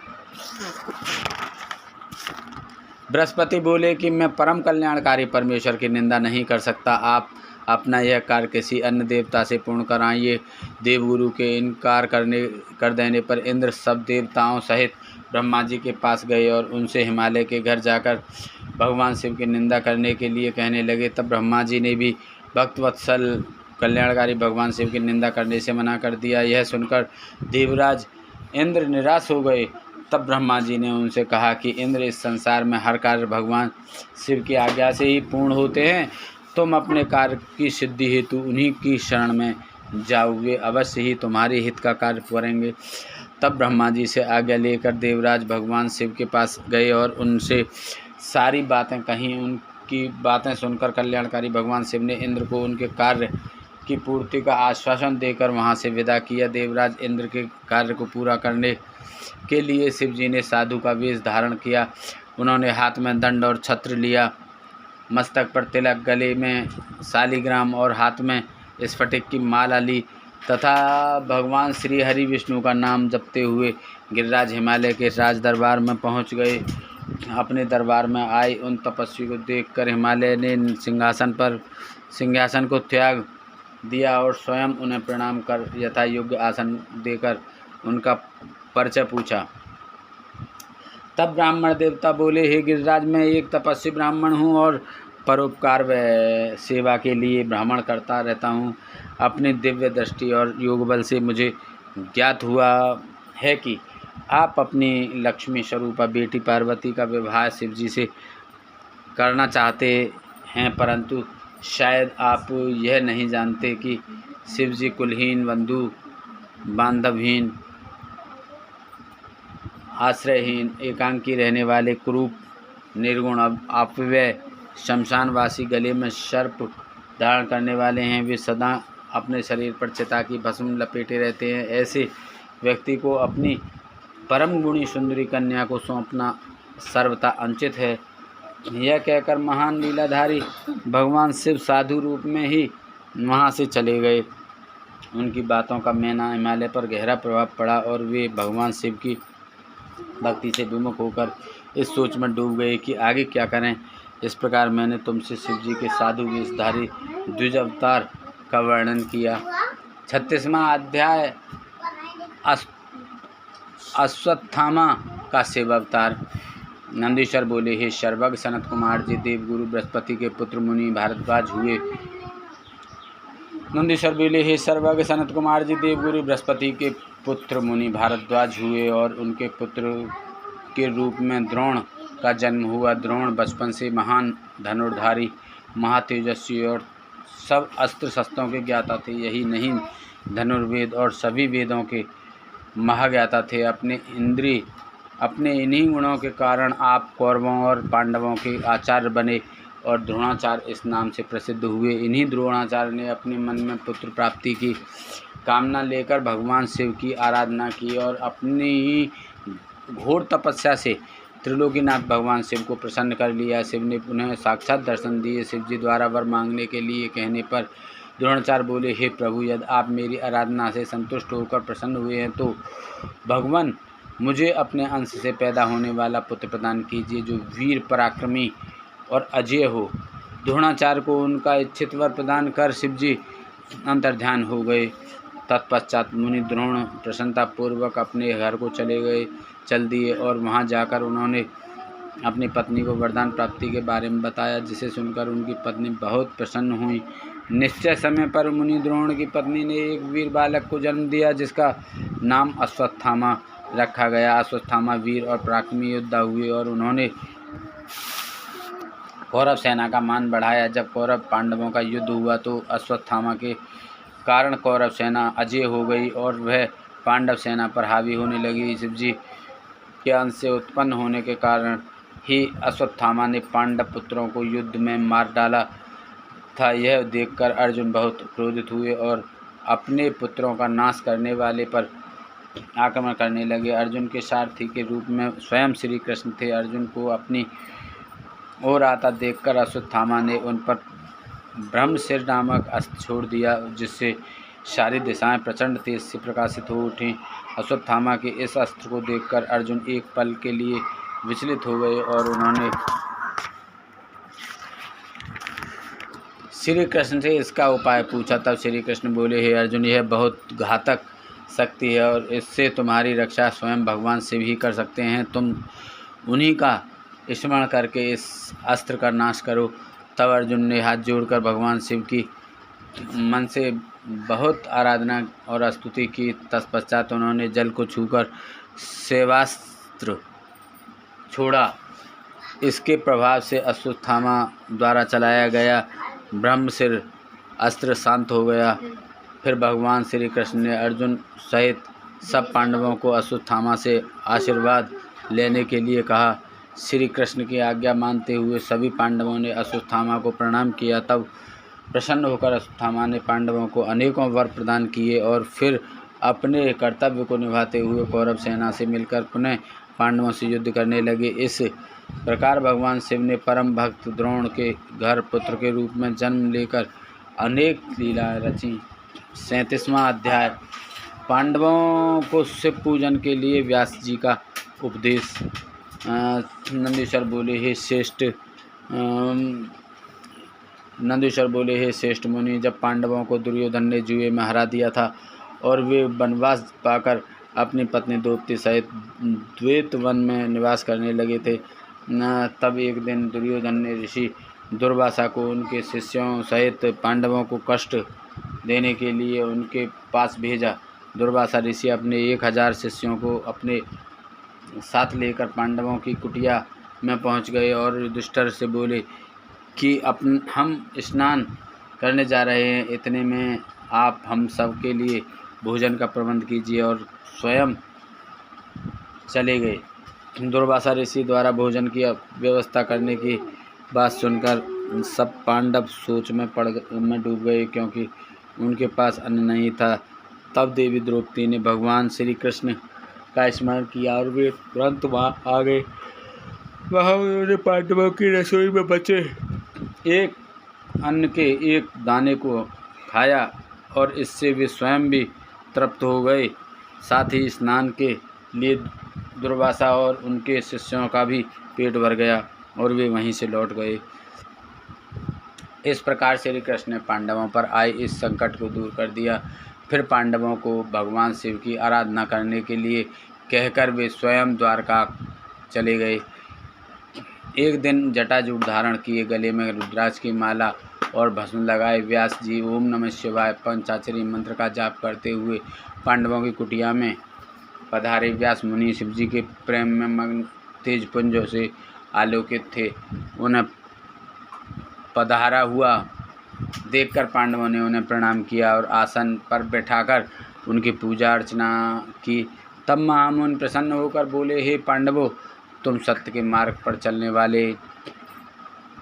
बृहस्पति बोले कि मैं परम कल्याणकारी परमेश्वर की निंदा नहीं कर सकता। आप अपना यह कार्य किसी अन्य देवता से पूर्ण कराइए। देवगुरु के इनकार कर देने पर इंद्र सब देवताओं सहित ब्रह्मा जी के पास गए और उनसे हिमालय के घर जाकर भगवान शिव की निंदा करने के लिए कहने लगे। तब ब्रह्मा जी ने भी भक्तवत्सल कल्याणकारी भगवान शिव की निंदा करने से मना कर दिया। यह सुनकर देवराज इंद्र निराश हो गए। तब ब्रह्मा जी ने उनसे कहा कि इंद्र, इस संसार में हर कार्य भगवान शिव की आज्ञा से ही पूर्ण होते हैं। तुम अपने कार्य की सिद्धि हेतु उन्हीं की शरण में जाओ, वे अवश्य ही तुम्हारे हित का कार्य करेंगे। तब ब्रह्मा जी से आज्ञा लेकर देवराज भगवान शिव के पास गए और उनसे सारी बातें कहीं। उनकी बातें सुनकर कल्याणकारी भगवान शिव ने इंद्र को उनके कार्य की पूर्ति का आश्वासन देकर वहाँ से विदा किया। देवराज इंद्र के कार्य को पूरा करने के लिए शिव जी ने साधु का वेश धारण किया। उन्होंने हाथ में दंड और छत्र लिया, मस्तक पर तिलक, गले में शालिग्राम और हाथ में स्फटिक की माला ली तथा भगवान श्री हरि विष्णु का नाम जपते हुए गिरिराज हिमालय के राज दरबार में पहुंच गए। अपने दरबार में आए उन तपस्वी को देखकर हिमालय ने सिंहासन को त्याग दिया और स्वयं उन्हें प्रणाम कर यथा योग्य आसन देकर उनका परिचय पूछा। तब ब्राह्मण देवता बोले, हे गिरिराज, मैं एक तपस्वी ब्राह्मण हूँ और परोपकार व सेवा के लिए भ्रमण करता रहता हूँ। अपनी दिव्य दृष्टि और योग बल से मुझे ज्ञात हुआ है कि आप अपनी लक्ष्मी स्वरूपा बेटी पार्वती का विवाह शिव जी से करना चाहते हैं, परंतु शायद आप यह नहीं जानते कि शिव जी कुलहीन, बंधु बांधवहीन, आश्रयहीन, एकांकी रहने वाले, कुरूप, निर्गुण, अपव्यय, शमशानवासी, गले में सर्प धारण करने वाले हैं। वे सदा अपने शरीर पर चिता की भस्म लपेटे रहते हैं। ऐसे व्यक्ति को अपनी परम गुणी सुंदरी कन्या को सौंपना सर्वथा अनुचित है। यह कहकर महान लीलाधारी भगवान शिव साधु रूप में ही वहाँ से चले गए। उनकी बातों का मैना हिमालय पर गहरा प्रभाव पड़ा और वे भगवान शिव की भक्ति से विमुख होकर इस सोच में डूब गए कि आगे क्या करें। इस प्रकार मैंने तुमसे शिव जी के साधु वेशधारी द्विज अवतार का वर्णन किया। 36वां अध्याय अश्वत्थामा का शिव अवतार। नंदीश्वर बोले, हे सर्वज्ञ सनत कुमार जी, देवगुरु बृहस्पति के पुत्र मुनि भारद्वाज हुए। नंदीश्वर बोले, हे सर्वज्ञ सनत कुमार जी, देवगुरु बृहस्पति के पुत्र मुनि भारद्वाज हुए और उनके पुत्र के रूप में द्रोण का जन्म हुआ। द्रोण बचपन से महान धनुर्धारी, महातेजस्वी और सब अस्त्र शस्त्रों के ज्ञाता थे। यही नहीं, धनुर्वेद और सभी वेदों के महाज्ञाता थे। अपने इन्हीं गुणों के कारण आप कौरवों और पांडवों के आचार्य बने और द्रोणाचार्य इस नाम से प्रसिद्ध हुए। इन्हीं द्रोणाचार्य ने अपने मन में पुत्र प्राप्ति की कामना लेकर भगवान शिव की आराधना की और अपनी ही घोर तपस्या से त्रिलोकीनाथ भगवान शिव को प्रसन्न कर लिया। शिव ने उन्हें साक्षात दर्शन दिए। शिव जी द्वारा वर मांगने के लिए कहने पर द्रोणाचार्य बोले, हे प्रभु, यदि आप मेरी आराधना से संतुष्ट होकर प्रसन्न हुए हैं तो भगवान मुझे अपने अंश से पैदा होने वाला पुत्र प्रदान कीजिए जो वीर, पराक्रमी और अजय हो। द्रोणाचार्य को उनका इच्छित वर प्रदान कर शिव जी अंतर्ध्यान हो गए। तत्पश्चात मुनि द्रोण प्रसन्नतापूर्वक अपने घर को चल दिए और वहां जाकर उन्होंने अपनी पत्नी को वरदान प्राप्ति के बारे में बताया, जिसे सुनकर उनकी पत्नी बहुत प्रसन्न हुई। निश्चय समय पर मुनि द्रोण की पत्नी ने एक वीर बालक को जन्म दिया जिसका नाम अश्वत्थामा रखा गया। अश्वत्थामा वीर और पराक्रमी योद्धा हुए और उन्होंने कौरव सेना का मान बढ़ाया। जब कौरव पांडवों का युद्ध हुआ तो अश्वत्थामा के कारण कौरव सेना अजय हो गई और वह पांडव सेना पर हावी होने लगी। शिव जी के अंश से उत्पन्न होने के कारण ही अश्वत्थामा ने पांडव पुत्रों को युद्ध में मार डाला था। यह देखकर अर्जुन बहुत क्रोधित हुए और अपने पुत्रों का नाश करने वाले पर आक्रमण करने लगे। अर्जुन के सारथी के रूप में स्वयं श्री कृष्ण थे। अर्जुन को अपनी ओर आता देखकर अश्वत्थामा ने उन पर ब्रह्मशिर नामक अस्त्र छोड़ दिया, जिससे सारी दिशाएं प्रचंड तेज से प्रकाशित हो उठीं। अश्वत्थामा के इस अस्त्र को देखकर अर्जुन एक पल के लिए विचलित हो गए और उन्होंने श्री कृष्ण से इसका उपाय पूछा। तब श्री कृष्ण बोले, हे अर्जुन, यह बहुत घातक शक्ति है और इससे तुम्हारी रक्षा स्वयं भगवान शिव ही कर सकते हैं। तुम उन्हीं का स्मरण करके इस अस्त्र का नाश करो। तब अर्जुन ने हाथ जोड़कर भगवान शिव की मन से बहुत आराधना और स्तुति की। तत्पश्चात उन्होंने जल को छूकर सेवास्त्र छोड़ा। इसके प्रभाव से अश्वत्थामा द्वारा चलाया गया ब्रह्मशिर अस्त्र शांत हो गया। फिर भगवान श्री कृष्ण ने अर्जुन सहित सब पांडवों को अश्वत्थामा से आशीर्वाद लेने के लिए कहा। श्री कृष्ण की आज्ञा मानते हुए सभी पांडवों ने अश्वत्थामा को प्रणाम किया। तब प्रसन्न होकर अश्वत्थामा ने पांडवों को अनेकों वर प्रदान किए और फिर अपने कर्तव्य को निभाते हुए कौरव सेना से मिलकर पुनः पांडवों से युद्ध करने लगे। इस प्रकार भगवान शिव ने परम भक्त द्रोण के घर पुत्र के रूप में जन्म लेकर अनेक लीलाएं रची। 37वां अध्याय पांडवों को शिव पूजन के लिए व्यास जी का उपदेश। नंदीश्वर बोले, हे श्रेष्ठ मुनि, जब पांडवों को दुर्योधन ने जुए में हरा दिया था और वे वनवास पाकर अपनी पत्नी द्रौपदी सहित द्वैत वन में निवास करने लगे थे, तब एक दिन दुर्योधन ने ऋषि दुर्वासा को उनके शिष्यों सहित पांडवों को कष्ट देने के लिए उनके पास भेजा। दुर्वासा ऋषि अपने 1000 शिष्यों को अपने साथ लेकर पांडवों की कुटिया में पहुंच गए और युधिष्ठिर से बोले कि हम स्नान करने जा रहे हैं, इतने में आप हम सब के लिए भोजन का प्रबंध कीजिए, और स्वयं चले गए। दुर्वासा ऋषि द्वारा भोजन की व्यवस्था करने की बात सुनकर सब पांडव सोच में डूब गए, क्योंकि उनके पास अन्न नहीं था। तब देवी द्रौपदी ने भगवान श्री कृष्ण का स्मरण किया और वे तुरंत वहाँ आ गए। वहाँ उन्होंने पांडवों की रसोई में बचे एक अन्न के एक दाने को खाया और इससे वे स्वयं भी तृप्त हो गए। साथ ही स्नान के लिए दुर्वासा और उनके शिष्यों का भी पेट भर गया और वे वहीं से लौट गए। इस प्रकार श्री कृष्ण ने पांडवों पर आए इस संकट को दूर कर दिया। फिर पांडवों को भगवान शिव की आराधना करने के लिए कहकर वे स्वयं द्वारका चले गए। एक दिन जटाजूट धारण किए, गले में रुद्राक्ष की माला और भस्म लगाए व्यास जी ओम नमः शिवाय पंचाक्षरी मंत्र का जाप करते हुए पांडवों की कुटिया में पधारे। व्यास मुनि शिव जी के प्रेम में मग्न तेज पुंजों से आलोकित थे। उन्हें पधारा हुआ देखकर पांडवों ने उन्हें प्रणाम किया और आसन पर बैठाकर उनकी पूजा अर्चना की। तब महामुनि प्रसन्न होकर बोले, हे पांडवों, तुम सत्य के मार्ग पर चलने वाले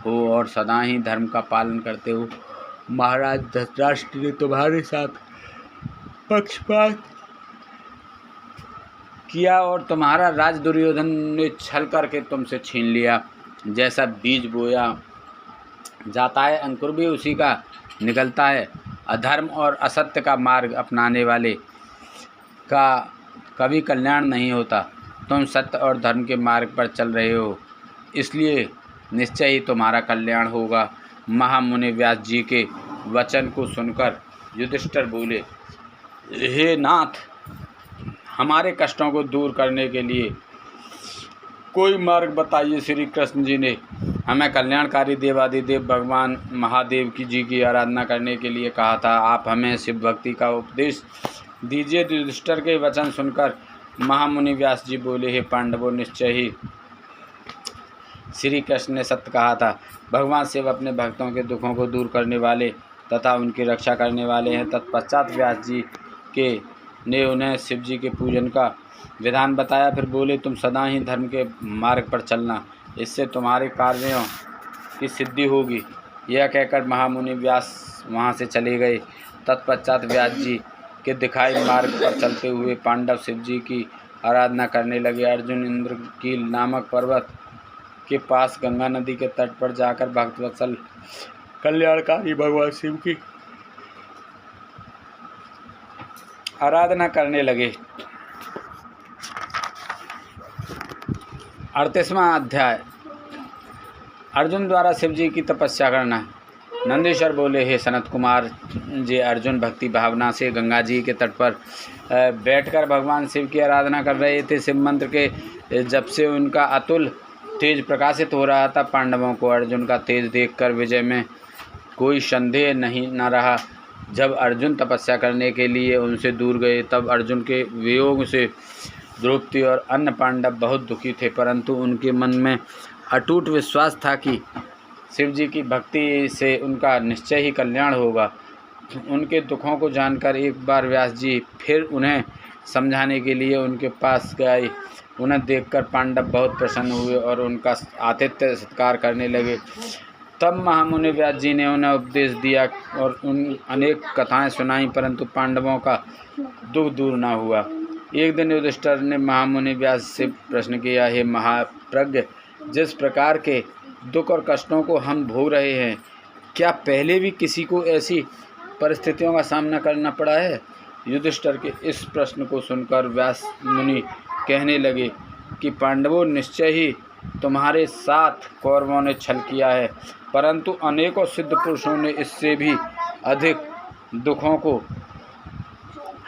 हो और सदा ही धर्म का पालन करते हो। महाराज धृतराष्ट्र ने तुम्हारे साथ पक्षपात किया और तुम्हारा राज दुर्योधन ने छल करके तुमसे छीन लिया। जैसा बीज बोया जाता है, अंकुर भी उसी का निकलता है। अधर्म और असत्य का मार्ग अपनाने वाले का कभी कल्याण नहीं होता। तुम सत्य और धर्म के मार्ग पर चल रहे हो, इसलिए निश्चय ही तुम्हारा कल्याण होगा। महामुनि व्यास जी के वचन को सुनकर युधिष्ठिर बोले, हे नाथ, हमारे कष्टों को दूर करने के लिए कोई मार्ग बताइए। श्री कृष्ण जी ने हमें कल्याणकारी देवादिदेव भगवान महादेव जी की आराधना करने के लिए कहा था। आप हमें शिव भक्ति का उपदेश दीजिए। युधिष्ठिर के वचन सुनकर महामुनि व्यास जी बोले, हे पांडवों, निश्चय ही श्री कृष्ण ने सत्य कहा था। भगवान शिव अपने भक्तों के दुखों को दूर करने वाले तथा उनकी रक्षा करने वाले हैं। तत्पश्चात व्यास जी ने उन्हें शिव जी के पूजन का विधान बताया। फिर बोले, तुम सदा ही धर्म के मार्ग पर चलना, इससे तुम्हारे कार्यों की सिद्धि होगी। यह कहकर महामुनि व्यास वहाँ से चले गए। तत्पश्चात व्यास जी के दिखाई मार्ग पर चलते हुए पांडव शिव जी की आराधना करने लगे। अर्जुन इंद्रकील नामक पर्वत के पास गंगा नदी के तट पर जाकर भक्तवत्सल कल्याणकारी भगवान शिव की आराधना करने लगे। 38वां अध्याय अर्जुन द्वारा शिव जी की तपस्या करना। नंदीश्वर बोले, हे सनत कुमार जी, अर्जुन भक्ति भावना से गंगा जी के तट पर बैठकर भगवान शिव की आराधना कर रहे थे। शिव मंत्र के जब से उनका अतुल तेज प्रकाशित हो रहा था। पांडवों को अर्जुन का तेज देखकर विजय में कोई संदेह न रहा। जब अर्जुन तपस्या करने के लिए उनसे दूर गए, तब अर्जुन के वियोग से द्रौपदी और अन्य पांडव बहुत दुखी थे, परंतु उनके मन में अटूट विश्वास था कि शिव जी की भक्ति से उनका निश्चय ही कल्याण होगा। उनके दुखों को जानकर एक बार व्यास जी फिर उन्हें समझाने के लिए उनके पास गए। उन्हें देखकर पांडव बहुत प्रसन्न हुए और उनका आतिथ्य सत्कार करने लगे। तब महामुनि व्यास जी ने उन्हें उपदेश दिया और उन अनेक कथाएं सुनाई, परंतु पांडवों का दुख दूर न हुआ। एक दिन युधिष्ठिर ने महामुनि व्यास से प्रश्न किया, हे महाप्रज्ञ, जिस प्रकार के दुख और कष्टों को हम भोग रहे हैं, क्या पहले भी किसी को ऐसी परिस्थितियों का सामना करना पड़ा है? युधिष्ठिर के इस प्रश्न को सुनकर व्यास मुनि कहने लगे कि पांडवों, निश्चय ही तुम्हारे साथ कौरवों ने छल किया है, परंतु अनेकों सिद्ध पुरुषों ने इससे भी अधिक दुखों को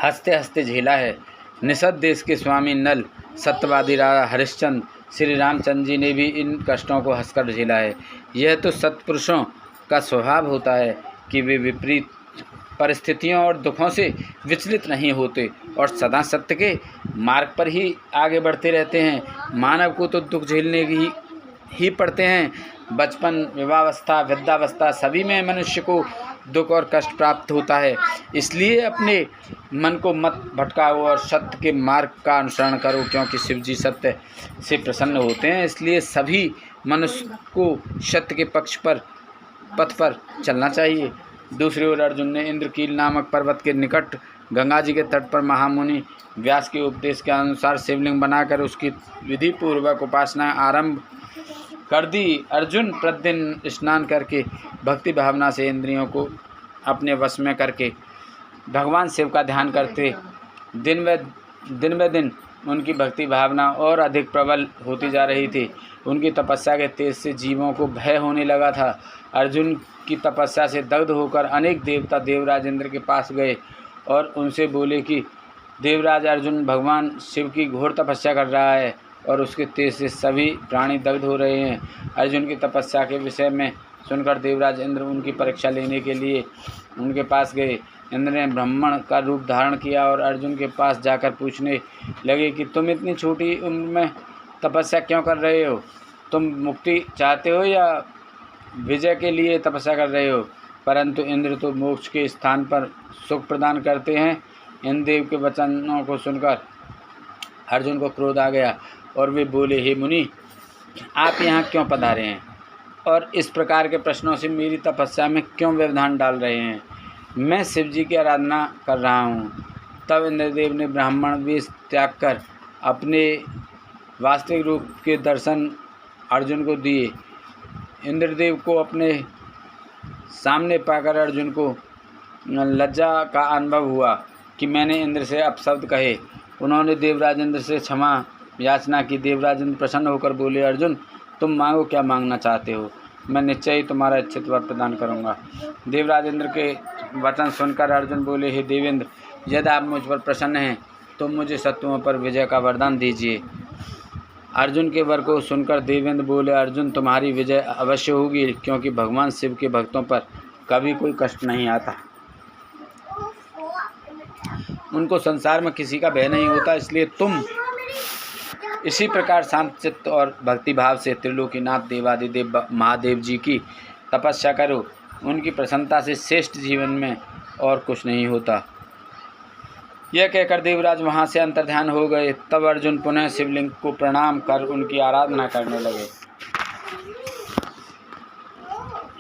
हंसते हंसते झेला है। निषद देश के स्वामी नल, सत्यवादी राजा हरिश्चंद्र, श्री रामचंद्र जी ने भी इन कष्टों को हंसकर झेला है। यह तो सत्पुरुषों का स्वभाव होता है कि वे विपरीत परिस्थितियों और दुखों से विचलित नहीं होते और सदा सत्य के मार्ग पर ही आगे बढ़ते रहते हैं। मानव को तो दुख झेलने ही पड़ते हैं। बचपन, विवाहावस्था, वृद्धावस्था सभी में मनुष्य को दुख और कष्ट प्राप्त होता है। इसलिए अपने मन को मत भटकाओ और सत्य के मार्ग का अनुसरण करो, क्योंकि शिव जी सत्य से प्रसन्न होते हैं। इसलिए सभी मनुष्य को सत्य के पथ पर चलना चाहिए। दूसरी ओर अर्जुन ने इंद्रकील नामक पर्वत के निकट गंगा जी के तट पर महामुनि व्यास के उपदेश के अनुसार शिवलिंग बनाकर उसकी विधि पूर्वक उपासना आरंभ कर दी। अर्जुन प्रतिदिन स्नान करके भक्ति भावना से इंद्रियों को अपने वश में करके भगवान शिव का ध्यान करते। दिन व दिन उनकी भक्ति भावना और अधिक प्रबल होती जा रही थी। उनकी तपस्या के तेज से जीवों को भय होने लगा था। अर्जुन की तपस्या से दग्ध होकर अनेक देवता देवराज इंद्र के पास गए और उनसे बोले कि देवराज अर्जुन भगवान शिव की घोर तपस्या कर रहा है और उसके तेज से सभी प्राणी दग्ध हो रहे हैं। अर्जुन की तपस्या के विषय में सुनकर देवराज इंद्र उनकी परीक्षा लेने के लिए उनके पास गए। इंद्र ने ब्राह्मण का रूप धारण किया और अर्जुन के पास जाकर पूछने लगे कि तुम इतनी छोटी उम्र में तपस्या क्यों कर रहे हो? तुम मुक्ति चाहते हो या विजय के लिए तपस्या कर रहे हो? परंतु इंद्र तो मोक्ष के स्थान पर सुख प्रदान करते हैं। इन देव के वचनों को सुनकर अर्जुन को क्रोध आ गया और वे बोले, हे मुनि, आप यहाँ क्यों पधारे हैं और इस प्रकार के प्रश्नों से मेरी तपस्या में क्यों व्यवधान डाल रहे हैं? मैं शिव जी की आराधना कर रहा हूँ। तब इंद्रदेव ने ब्राह्मण वेश त्याग कर अपने वास्तविक रूप के दर्शन अर्जुन को दिए। इंद्रदेव को अपने सामने पाकर अर्जुन को लज्जा का अनुभव हुआ कि मैंने इंद्र से अपशब्द कहे। उन्होंने देवराज इंद्र से क्षमा याचना की। देवराज इंद्र प्रसन्न होकर बोले, अर्जुन, तुम मांगो, क्या मांगना चाहते हो? मैं निश्चय ही तुम्हारा इच्छित वर प्रदान करूँगा। देवराज इंद्र के वचन सुनकर अर्जुन बोले, हे देवेंद्र, यदि आप मुझ पर प्रसन्न हैं तो मुझे शत्रुओं पर विजय का वरदान दीजिए। अर्जुन के वर को सुनकर देवेंद्र बोले, अर्जुन, तुम्हारी विजय अवश्य होगी, क्योंकि भगवान शिव के भक्तों पर कभी कोई कष्ट नहीं आता। उनको संसार में किसी का भय नहीं होता। इसलिए तुम इसी प्रकार शांत चित्त और भक्ति भाव से त्रिलोकीनाथ देवादिदेव महादेव जी की तपस्या करो। उनकी प्रसन्नता से श्रेष्ठ जीवन में और कुछ नहीं होता। यह कहकर देवराज वहाँ से अंतर्ध्यान हो गए। तब अर्जुन पुनः शिवलिंग को प्रणाम कर उनकी आराधना करने लगे।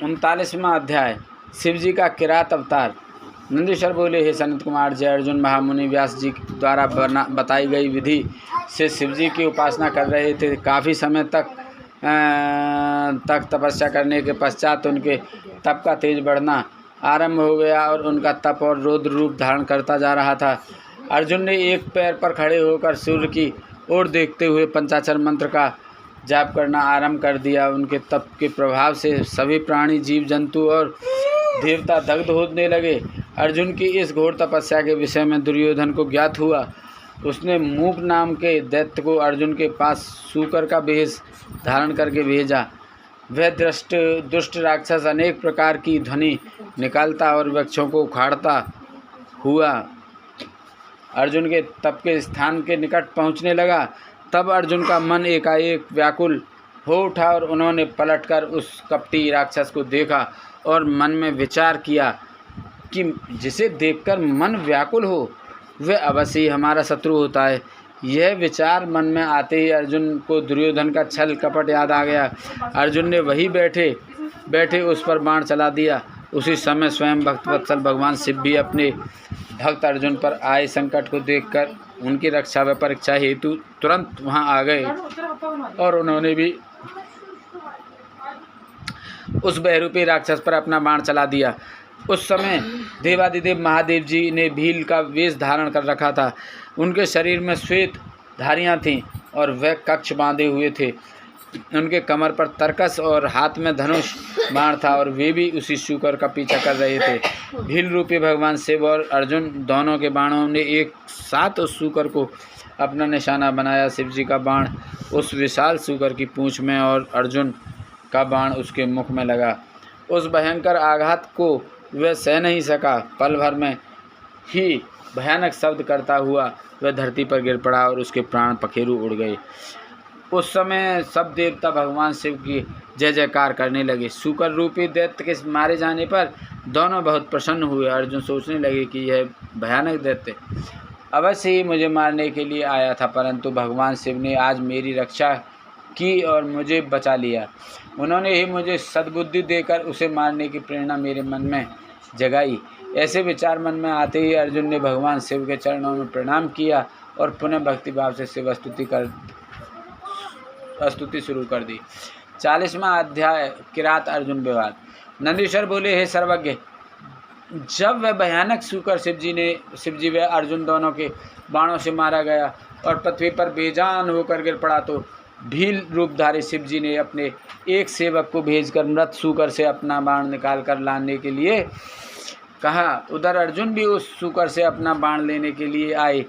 39वां अध्याय, शिव जी का किरात अवतार। नंदीश्वर बोले, हे सनत कुमार, जय अर्जुन महामुनि व्यास जी द्वारा बताई गई विधि से शिव जी की उपासना कर रहे थे। काफ़ी समय तक तपस्या करने के पश्चात उनके तप का तेज बढ़ना आरंभ हो गया और उनका तप और रौद्र रूप धारण करता जा रहा था। अर्जुन ने एक पैर पर खड़े होकर सूर्य की ओर देखते हुए पंचाक्षर मंत्र का जाप करना आरंभ कर दिया। उनके तप के प्रभाव से सभी प्राणी, जीव जंतु और देवता दग्ध होने लगे। अर्जुन की इस घोर तपस्या के विषय में दुर्योधन को ज्ञात हुआ। उसने मूक नाम के दैत्य को अर्जुन के पास सूकर का वेश धारण करके भेजा। वह दुष्ट राक्षस अनेक प्रकार की ध्वनि निकालता और वृक्षों को उखाड़ता हुआ अर्जुन के तप के स्थान के निकट पहुंचने लगा। तब अर्जुन का मन एकाएक व्याकुल हो उठा और उन्होंने पलटकर उस कपटी राक्षस को देखा और मन में विचार किया कि जिसे देखकर मन व्याकुल हो वह अवश्य ही हमारा शत्रु होता है। यह विचार मन में आते ही अर्जुन को दुर्योधन का छल कपट याद आ गया। अर्जुन ने वहीं बैठे बैठे उस पर बाण चला दिया। उसी समय स्वयं भक्तवत्सल भगवान शिव भी अपने भक्त अर्जुन पर आए संकट को देखकर उनकी रक्षा व परीक्षा हेतु तुरंत वहां आ गए और उन्होंने भी उस बहरूपी राक्षस पर अपना बाण चला दिया। उस समय देवादिदेव महादेव जी ने भील का वेश धारण कर रखा था। उनके शरीर में श्वेत धारियां थीं और वह कक्ष बांधे हुए थे। उनके कमर पर तरकस और हाथ में धनुष बाण था और वे भी उसी शूकर का पीछा कर रहे थे। भील रूपी भगवान शिव और अर्जुन दोनों के बाणों ने एक साथ उस शूकर को अपना निशाना बनाया। शिव जी का बाण उस विशाल शूकर की पूंछ में और अर्जुन का बाण उसके मुख में लगा। उस भयंकर आघात को वह सह नहीं सका। पल भर में ही भयानक शब्द करता हुआ वह धरती पर गिर पड़ा और उसके प्राण पखेरु उड़ गए। उस समय सब देवता भगवान शिव की जय जयकार करने लगे। शूकर रूपी दैत्य के मारे जाने पर दोनों बहुत प्रसन्न हुए। अर्जुन सोचने लगे कि यह भयानक दैत्य अवश्य ही मुझे मारने के लिए आया था, परंतु भगवान शिव ने आज मेरी रक्षा की और मुझे बचा लिया। उन्होंने ही मुझे सद्बुद्धि देकर उसे मारने की प्रेरणा मेरे मन में जगाई। ऐसे विचार मन में आते ही अर्जुन ने भगवान शिव के चरणों में प्रणाम किया और पुनः भक्तिभाव से शिव स्तुति शुरू कर दी। 40वां अध्याय किरात अर्जुन विवाद। नंदीश्वर बोले, हे सर्वज्ञ, जब वह भयानक शूकर शिव जी व अर्जुन दोनों के बाणों से मारा गया और पृथ्वी पर बेजान होकर गिर पड़ा, तो भील रूपधारी शिव जी ने अपने एक सेवक को भेजकर मृत शूकर से अपना बाण निकाल कर लाने के लिए कहा। उधर अर्जुन भी उस शूकर से अपना बाण लेने के लिए आए।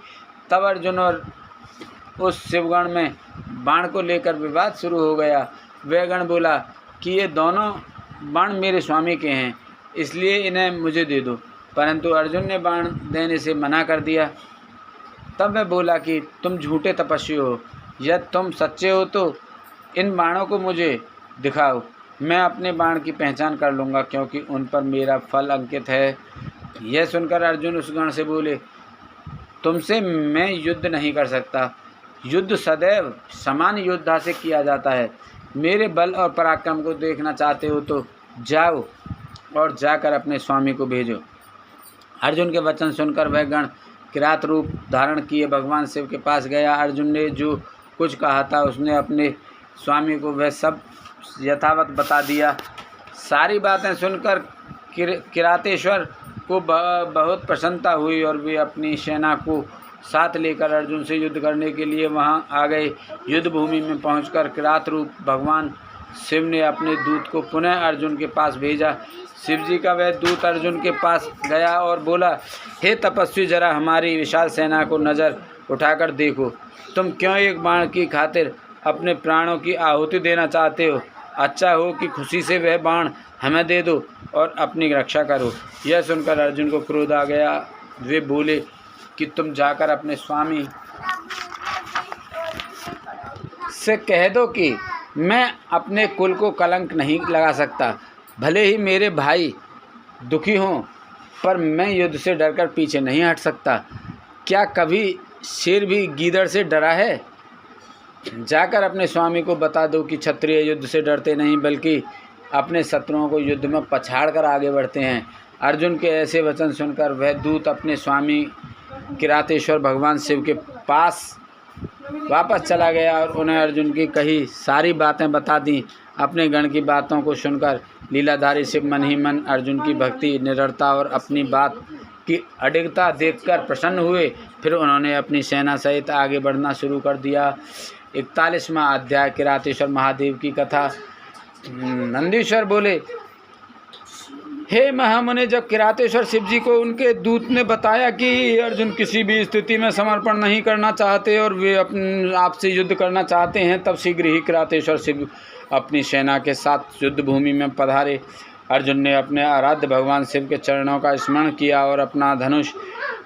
तब अर्जुन और उस शिवगण में बाण को लेकर विवाद शुरू हो गया। वह गण बोला कि ये दोनों बाण मेरे स्वामी के हैं, इसलिए इन्हें मुझे दे दो, परंतु अर्जुन ने बाण देने से मना कर दिया। तब वह बोला कि तुम झूठे तपस्वी हो, यदि तुम सच्चे हो तो इन बाणों को मुझे दिखाओ, मैं अपने बाण की पहचान कर लूँगा, क्योंकि उन पर मेरा फल अंकित है। यह सुनकर अर्जुन उस गण से बोले, तुमसे मैं युद्ध नहीं कर सकता। युद्ध सदैव समान योद्धा से किया जाता है। मेरे बल और पराक्रम को देखना चाहते हो तो जाओ और जाकर अपने स्वामी को भेजो। अर्जुन के वचन सुनकर वह गण किरात रूप धारण किए भगवान शिव के पास गया। अर्जुन ने जो कुछ कहा था उसने अपने स्वामी को वह सब यथावत बता दिया। सारी बातें सुनकर किरातेश्वर को बहुत प्रसन्नता हुई और वे अपनी सेना को साथ लेकर अर्जुन से युद्ध करने के लिए वहां आ गए। युद्ध भूमि में पहुंचकर किरात रूप भगवान शिव ने अपने दूत को पुनः अर्जुन के पास भेजा। शिव जी का वह दूत अर्जुन के पास गया और बोला, हे तपस्वी, जरा हमारी विशाल सेना को नज़र उठाकर देखो। तुम क्यों एक बाण की खातिर अपने प्राणों की आहुति देना चाहते हो? अच्छा हो कि खुशी से वह बाण हमें दे दो और अपनी रक्षा करो। यह सुनकर अर्जुन को क्रोध आ गया। वे बोले कि तुम जाकर अपने स्वामी से कह दो कि मैं अपने कुल को कलंक नहीं लगा सकता। भले ही मेरे भाई दुखी हों, पर मैं युद्ध से डरकर पीछे नहीं हट सकता। क्या कभी शेर भी गीदड़ से डरा है? जाकर अपने स्वामी को बता दो कि क्षत्रिय युद्ध से डरते नहीं, बल्कि अपने शत्रुओं को युद्ध में पछाड़ कर आगे बढ़ते हैं। अर्जुन के ऐसे वचन सुनकर वह दूत अपने स्वामी किरातेश्वर भगवान शिव के पास वापस चला गया और उन्हें अर्जुन की कही सारी बातें बता दी। अपने गण की बातों को सुनकर लीलाधारी शिव मन ही मन अर्जुन की भक्ति, निडरता और अपनी बात की अडिगता देखकर प्रसन्न हुए। फिर उन्होंने अपनी सेना सहित आगे बढ़ना शुरू कर दिया। 41वां अध्याय किरातेश्वर महादेव की कथा। नंदीश्वर बोले, हे महामुनि, जब किरातेश्वर शिव जी को उनके दूत ने बताया कि अर्जुन किसी भी स्थिति में समर्पण नहीं करना चाहते और वे आपसे युद्ध करना चाहते हैं, तब शीघ्र ही किरातेश्वर शिव अपनी सेना के साथ युद्ध भूमि में पधारे। अर्जुन ने अपने आराध्य भगवान शिव के चरणों का स्मरण किया और अपना धनुष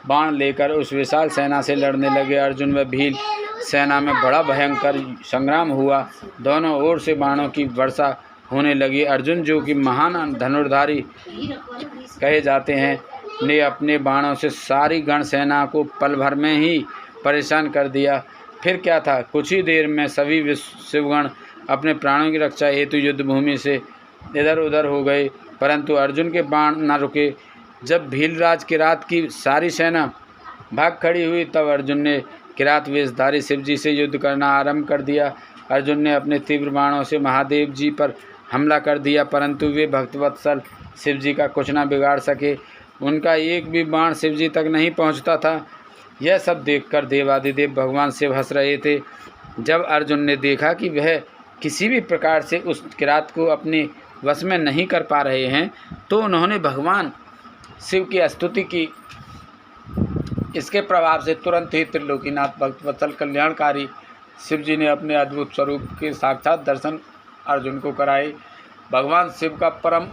बाण लेकर उस विशाल सेना से लड़ने लगे। अर्जुन व भील सेना में बड़ा भयंकर संग्राम हुआ। दोनों ओर से बाणों की वर्षा होने लगी। अर्जुन, जो कि महान धनुर्धारी कहे जाते हैं, ने अपने बाणों से सारी गण सेना को पल भर में ही परेशान कर दिया। फिर क्या था, कुछ ही देर में सभी शिवगण अपने प्राणों की रक्षा हेतु युद्ध भूमि से इधर उधर हो गए, परंतु अर्जुन के बाण न रुके। जब भीलराज किरात की सारी सेना भाग खड़ी हुई, तब अर्जुन ने किरात वेशधारी शिवजी से युद्ध करना आरंभ कर दिया। अर्जुन ने अपने तीव्र बाणों से महादेव जी पर हमला कर दिया, परंतु वे भक्तवत्सल शिवजी का कुछ न बिगाड़ सके। उनका एक भी बाण शिवजी तक नहीं पहुंचता था। यह सब देखकर देवादिदेव भगवान शिव हंस रहे थे। जब अर्जुन ने देखा कि वह किसी भी प्रकार से उस किरात को अपने वश में नहीं कर पा रहे हैं, तो उन्होंने भगवान शिव की स्तुति की। इसके प्रभाव से तुरंत ही त्रिलोकीनाथ भक्तवत्सल कल्याणकारी शिवजी ने अपने अद्भुत स्वरूप के साक्षात दर्शन अर्जुन को कराए। भगवान शिव का परम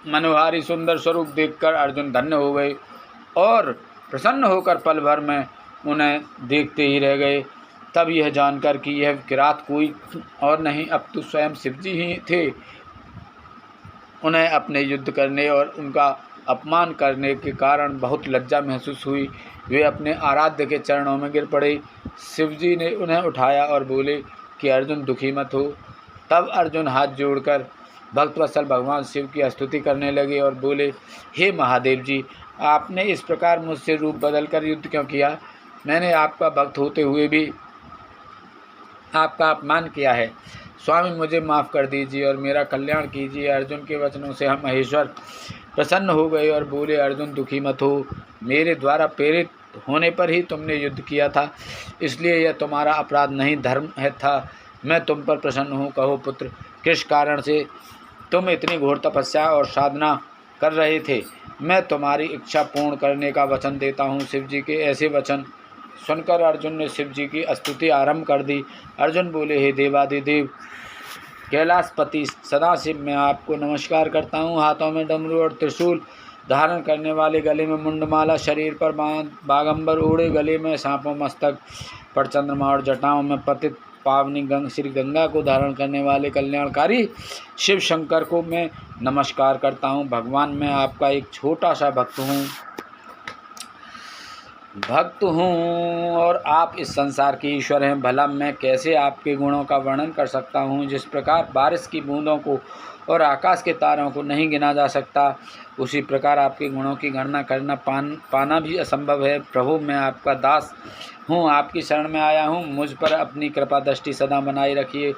मनोहारी सुंदर स्वरूप देखकर अर्जुन धन्य हो गए और प्रसन्न होकर पल भर में उन्हें देखते ही रह गए। तब यह जानकर कि यह किरात कोई और नहीं अपितु स्वयं शिवजी ही थे, उन्हें अपने युद्ध करने और उनका अपमान करने के कारण बहुत लज्जा महसूस हुई। वे अपने आराध्य के चरणों में गिर पड़े। शिवजी ने उन्हें उठाया और बोले कि अर्जुन दुखी मत हो। तब अर्जुन हाथ जोड़कर भक्तवत्सल भगवान शिव की स्तुति करने लगे और बोले, हे महादेव जी, आपने इस प्रकार मुझसे रूप बदल कर युद्ध क्यों किया? मैंने आपका भक्त होते हुए भी आपका अपमान किया है। स्वामी, मुझे माफ़ कर दीजिए और मेरा कल्याण कीजिए। अर्जुन के वचनों से हम महेश्वर प्रसन्न हो गए और बोले, अर्जुन दुखी मत हो। मेरे द्वारा प्रेरित होने पर ही तुमने युद्ध किया था, इसलिए यह तुम्हारा अपराध नहीं धर्म है था। मैं तुम पर प्रसन्न हूँ। कहो पुत्र, किस कारण से तुम इतनी घोर तपस्या और साधना कर रहे थे? मैं तुम्हारी इच्छा पूर्ण करने का वचन देता हूँ। शिव जी के ऐसे वचन सुनकर अर्जुन ने शिव जी की स्तुति आरंभ कर दी। अर्जुन बोले, हे देवादिदेव कैलाशपति सदाशिव, मैं आपको नमस्कार करता हूँ। हाथों में डमरू और त्रिशूल धारण करने वाले, गले में मुंडमाला, शरीर पर बागंबर ओढ़े, गले में सांपों, मस्तक पर चंद्रमा और जटाओं में पतित पावनी श्री गंगा को धारण करने वाले कल्याणकारी शिव शंकर को मैं नमस्कार करता हूँ। भगवान, मैं आपका एक छोटा सा भक्त हूँ और आप इस संसार के ईश्वर हैं। भला मैं कैसे आपके गुणों का वर्णन कर सकता हूँ? जिस प्रकार बारिश की बूंदों को और आकाश के तारों को नहीं गिना जा सकता, उसी प्रकार आपके गुणों की गणना करना पाना भी असंभव है। प्रभु, मैं आपका दास हूँ, आपकी शरण में आया हूँ। मुझ पर अपनी कृपा दृष्टि सदा बनाए रखिए।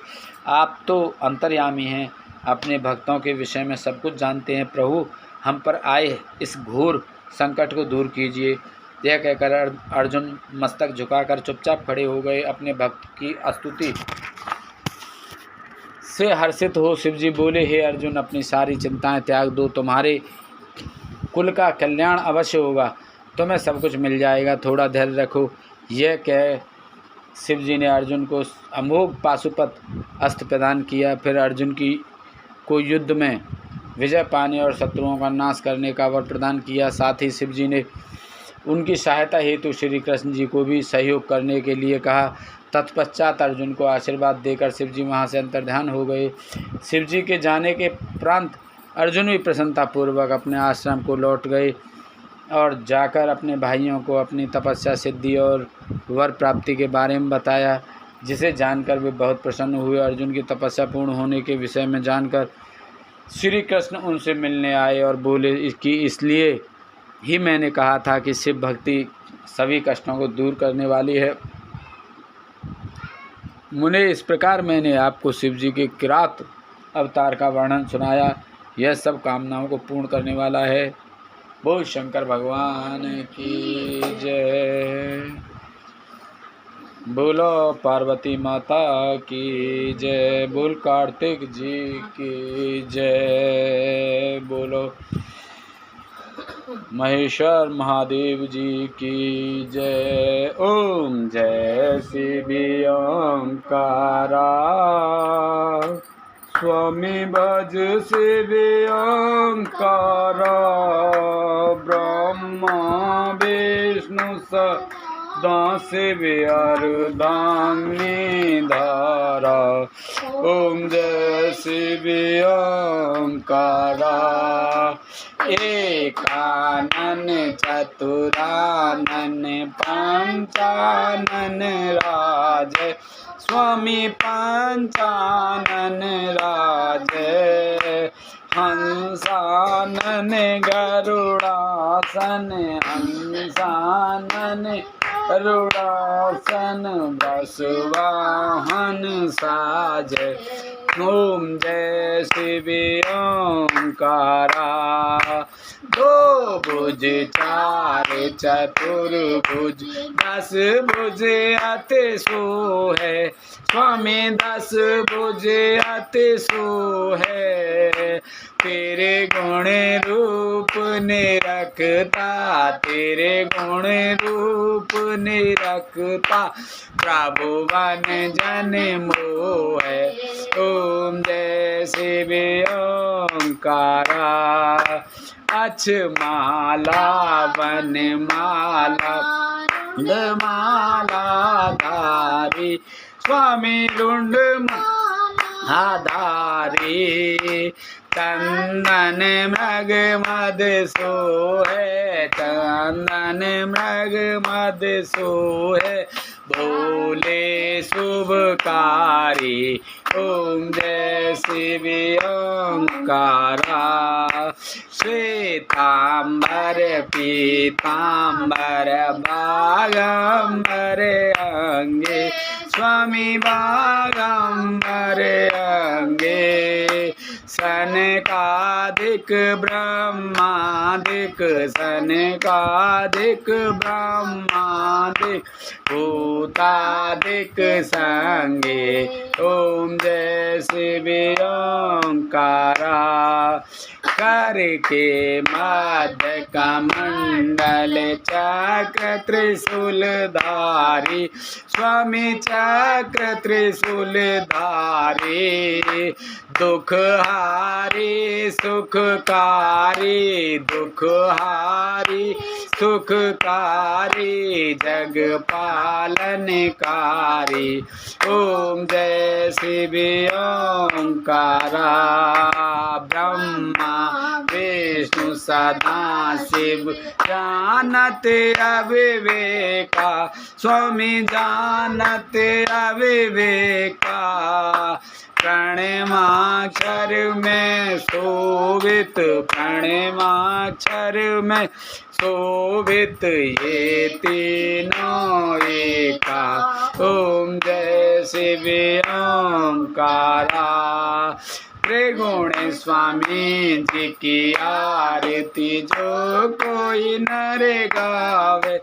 आप तो अंतर्यामी हैं, अपने भक्तों के विषय में सब कुछ जानते हैं। प्रभु, हम पर आए इस घोर संकट को दूर कीजिए। यह कहकर अर्जुन मस्तक झुकाकर चुपचाप खड़े हो गए। अपने भक्त की स्तुति से हर्षित हो शिवजी बोले, हे अर्जुन, अपनी सारी चिंताएं त्याग दो। तुम्हारे कुल का कल्याण अवश्य होगा, तुम्हें सब कुछ मिल जाएगा। थोड़ा धैर्य रखो। यह कह शिवजी ने अर्जुन को अमोघ पाशुपत अस्त्र प्रदान किया। फिर अर्जुन को युद्ध में विजय पाने और शत्रुओं का नाश करने का वर प्रदान किया। साथ ही शिवजी ने उनकी सहायता हेतु श्री कृष्ण जी को भी सहयोग करने के लिए कहा। तत्पश्चात अर्जुन को आशीर्वाद देकर शिवजी वहाँ से अंतर्ध्यान हो गए। शिवजी के जाने के उपरांत अर्जुन भी प्रसन्नतापूर्वक अपने आश्रम को लौट गए और जाकर अपने भाइयों को अपनी तपस्या सिद्धि और वर प्राप्ति के बारे में बताया, जिसे जानकर वे बहुत प्रसन्न हुए। अर्जुन की तपस्या पूर्ण होने के विषय में जानकर श्री कृष्ण उनसे मिलने आए और बोले कि इसलिए ही मैंने कहा था कि शिव भक्ति सभी कष्टों को दूर करने वाली है। मुने, इस प्रकार मैंने आपको शिव जी के किरात अवतार का वर्णन सुनाया। यह सब कामनाओं को पूर्ण करने वाला है। बोल शंकर भगवान की जय। बोलो पार्वती माता की जय। बोल कार्तिक जी की जय। बोलो महेश्वर महादेव जी की जय। ओम जय शिव ओंकारा, स्वामी भज शिव ओंकारा। ब्रह्मा विष्णु सदा शिव अर्धांगिनी धारा। ओम जय शिव ओंकारा। एकानन चतुरानन पंचानन राज। राजे स्वामी पंचानन राजे हंसानन गरुड़ासन हंसानन गरुड़ासन वसुवाहन साजे ओम जय शिव ओंकारा दो भुज चार चतुर्भुज 10 भुज अति सोहे स्वामी 10 भुज अति सोहे तेरे गुण रूप निरखता तेरे गुण रूप निरखता प्रभु वन जन मोहे ओम जय शिव ओंकारा अछ माला वन माला माला धारी स्वामी लुंड आधारी चंदन मृग मद सोहे चंदन मृग मद सोहे भोले शुभकारी ओम जय शिव ओंकारा श्वेतांबर पीतांबर बागंबर अंगे स्वामी बागंबर अंगे सनकादिक ब्रह्मादिक सनकादिक ब्रह्मादिक भूतादिक संगे ओम जय शिव ओंकारा करके मध्य कमंडल चक्र त्रिशूलधारी स्वामी चक्र त्रिशूलधारी दुख हारी सुखकारी दुख हारी सुखकारी जग पालनकारी ओम जय शिव ओंकारा ब्रह्मा विष्णु सदा शिव जानत अविवेका स्वामी जानत अविवेका प्रणमाक्षर में शोभित प्रणमाक्षर में शोभित ये तीनों एका ओम जय शिव ओंकारा त्रिगुण स्वामी जी की आरती जो कोई नर गावे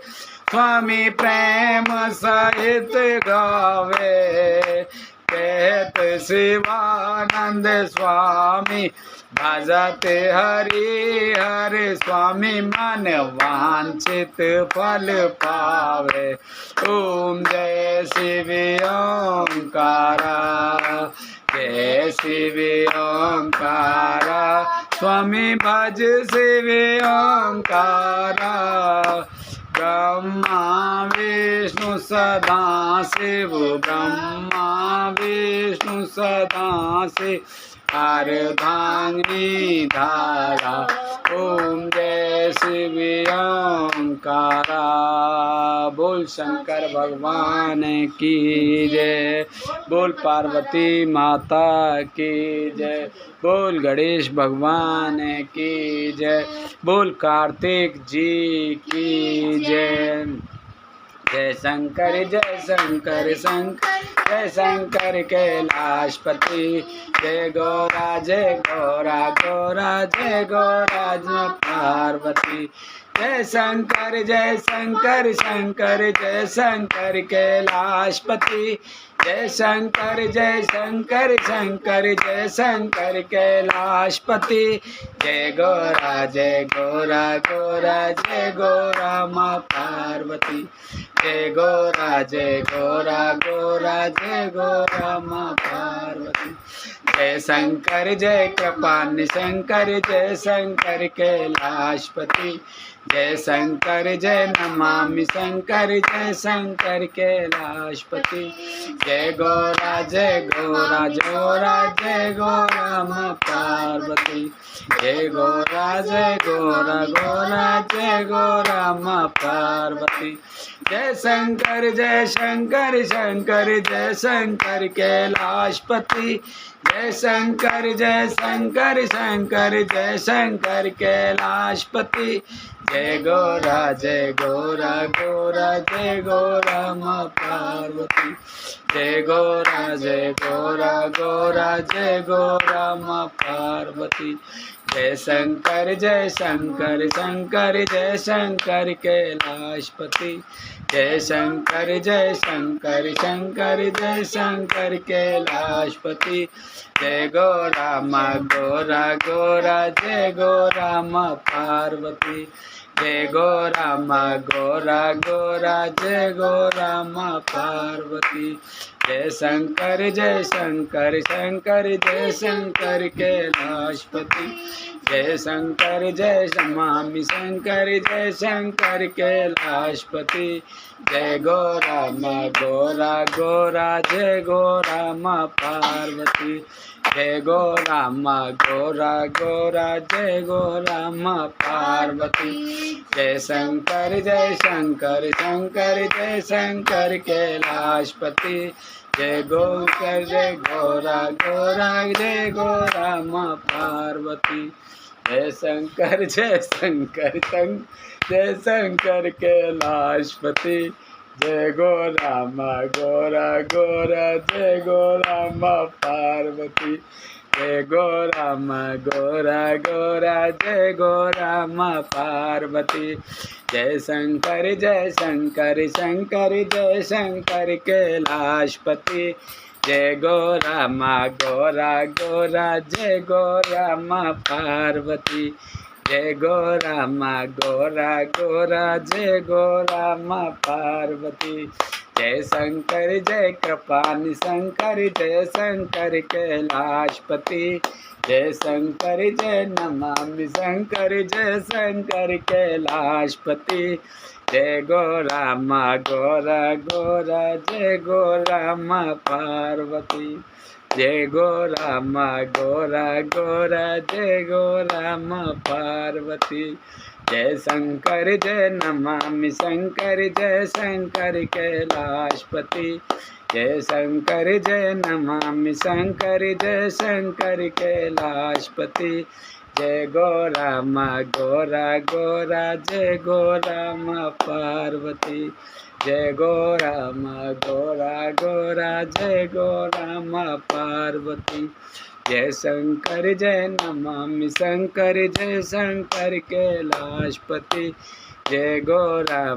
स्वामी प्रेम सहित गावे कहत शिवानंद स्वामी भजत हरि हर स्वामी मन वांछित फल पावे ओम जय शिव ओंकारा जय शिव ओंकारा स्वामी भज शिव ओंकारा ब्रह्मा विष्णु सदा शिव ब्रह्मा विष्णु सदा शिव अर्धांगिनी धारा ओम जय शिव ओंकारा बोल शंकर भगवान की जय बोल पार्वती माता की जय बोल गणेश भगवान की जय बोल कार्तिक जी की जय जय शंकर शंकर जय शंकर कैलाशपति जय गौरा गौरा जय गौरा पार्वती जय शंकर शंकर जय शंकर कैलाशपति जय शंकर शंकर जय शंकर कैलाशपति जय गौरा जय गौरा माँ पार्वती जय गौरा जय गौरा माँ पार्वती जय शंकर जय कृपानि शंकर जय शंकर कैलाशपति जय शंकर जय नमामि शंकर जय शंकर कैलाशपति जय गौरा जय गौरा माँ पार्वती जय गौरा जय गौरा माँ पार्वती जय शंकर जय शंकर शंकर जय शंकर कैलाशपति जय शंकर जय शंकर शंकर जय शंकर कैलाशपति जय गौरा गौरा जय गौरा माँ पार्वती जय गौरा गौरा जय गौरा माँ पार्वती जय शंकर शंकर जय शंकर कैलाशपति जय शंकर शंकर जय शंकर कैलाशपति जय गौरा गौरा जय गौरा माँ पार्वती जय गौरा गौरा जय गौरा माँ पार्वती जय शंकर शंकर जय शंकर कैलाशपति जय शंकर जय नमामि शंकर जय शंकर कैलाशपति जय गौरा गौरा जय गौरा माँ पार्वती जय गौरा गौरा जय गौरा माँ पार्वती जय शंकर जय शंकर कैलाशपति जय गौकर जय गौरा जय गौरा माँ पार्वती जय शंकर जय शंकर कैलाशपति जय गौरा गौरा जय गौरा माँ पार्वती जय गौरा गौरा जय गौरा माँ पार्वती जय शंकर जय शंकर कैलाशपति जय गौरा गौरा जय गौरा माँ पार्वती जय गौरा गौरा जय गौरा माँ पार्वती जय शंकर जय कृपानि शंकर जय शंकर कैलाशपति जय शंकर जय नमामि शंकर जय शंकर कैलाशपति जय गौरा गौरा जय गौरा माँ पार्वती जय गौरा गौरा जय गौरा माँ पार्वती जय शंकर जय नमामि शंकर जय शंकर कैलाशपति जय शंकर जय नमामि शंकर जय शंकर कैलाशपति जय गौरा गौरा जय गौरा माँ पार्वती जय गौरा गौरा जय गौरा माँ पार्वती जय शंकर जय नमामि शंकर जय शंकर कैलाशपति जय गौरा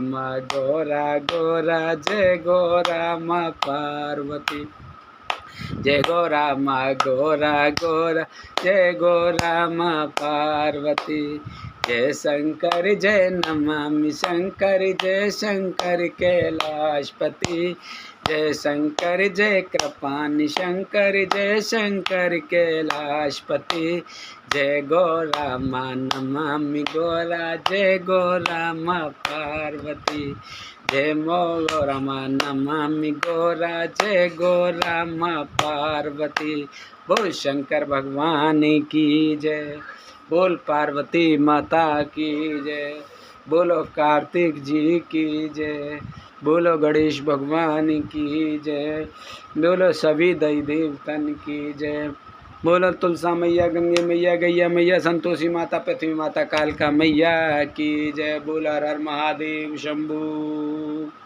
गौरा जय गौरा माँ पार्वती जय गौरा गौरा जय गौरा माँ पार्वती जय शंकर जय नमामि शंकर जय शंकर कैलाशपति जय शंकर जय कृपानि शंकर जय शंकर कैलाशपति जय गौरा नमामि गौरा जय गौरा माँ पार्वती जय गौरा नमामि गौरा जय गौरा माँ पार्वती बोल शंकर भगवान की जय बोल पार्वती माता की जय बोलो कार्तिक जी की जय बोलो गणेश भगवान की जय बोलो सभी देवी देवतन की जय बोलो तुलसा मैया गंगे मैया गैया मैया संतोषी माता पृथ्वी माता कालका मैया की जय बोला हर हर महादेव शंभू।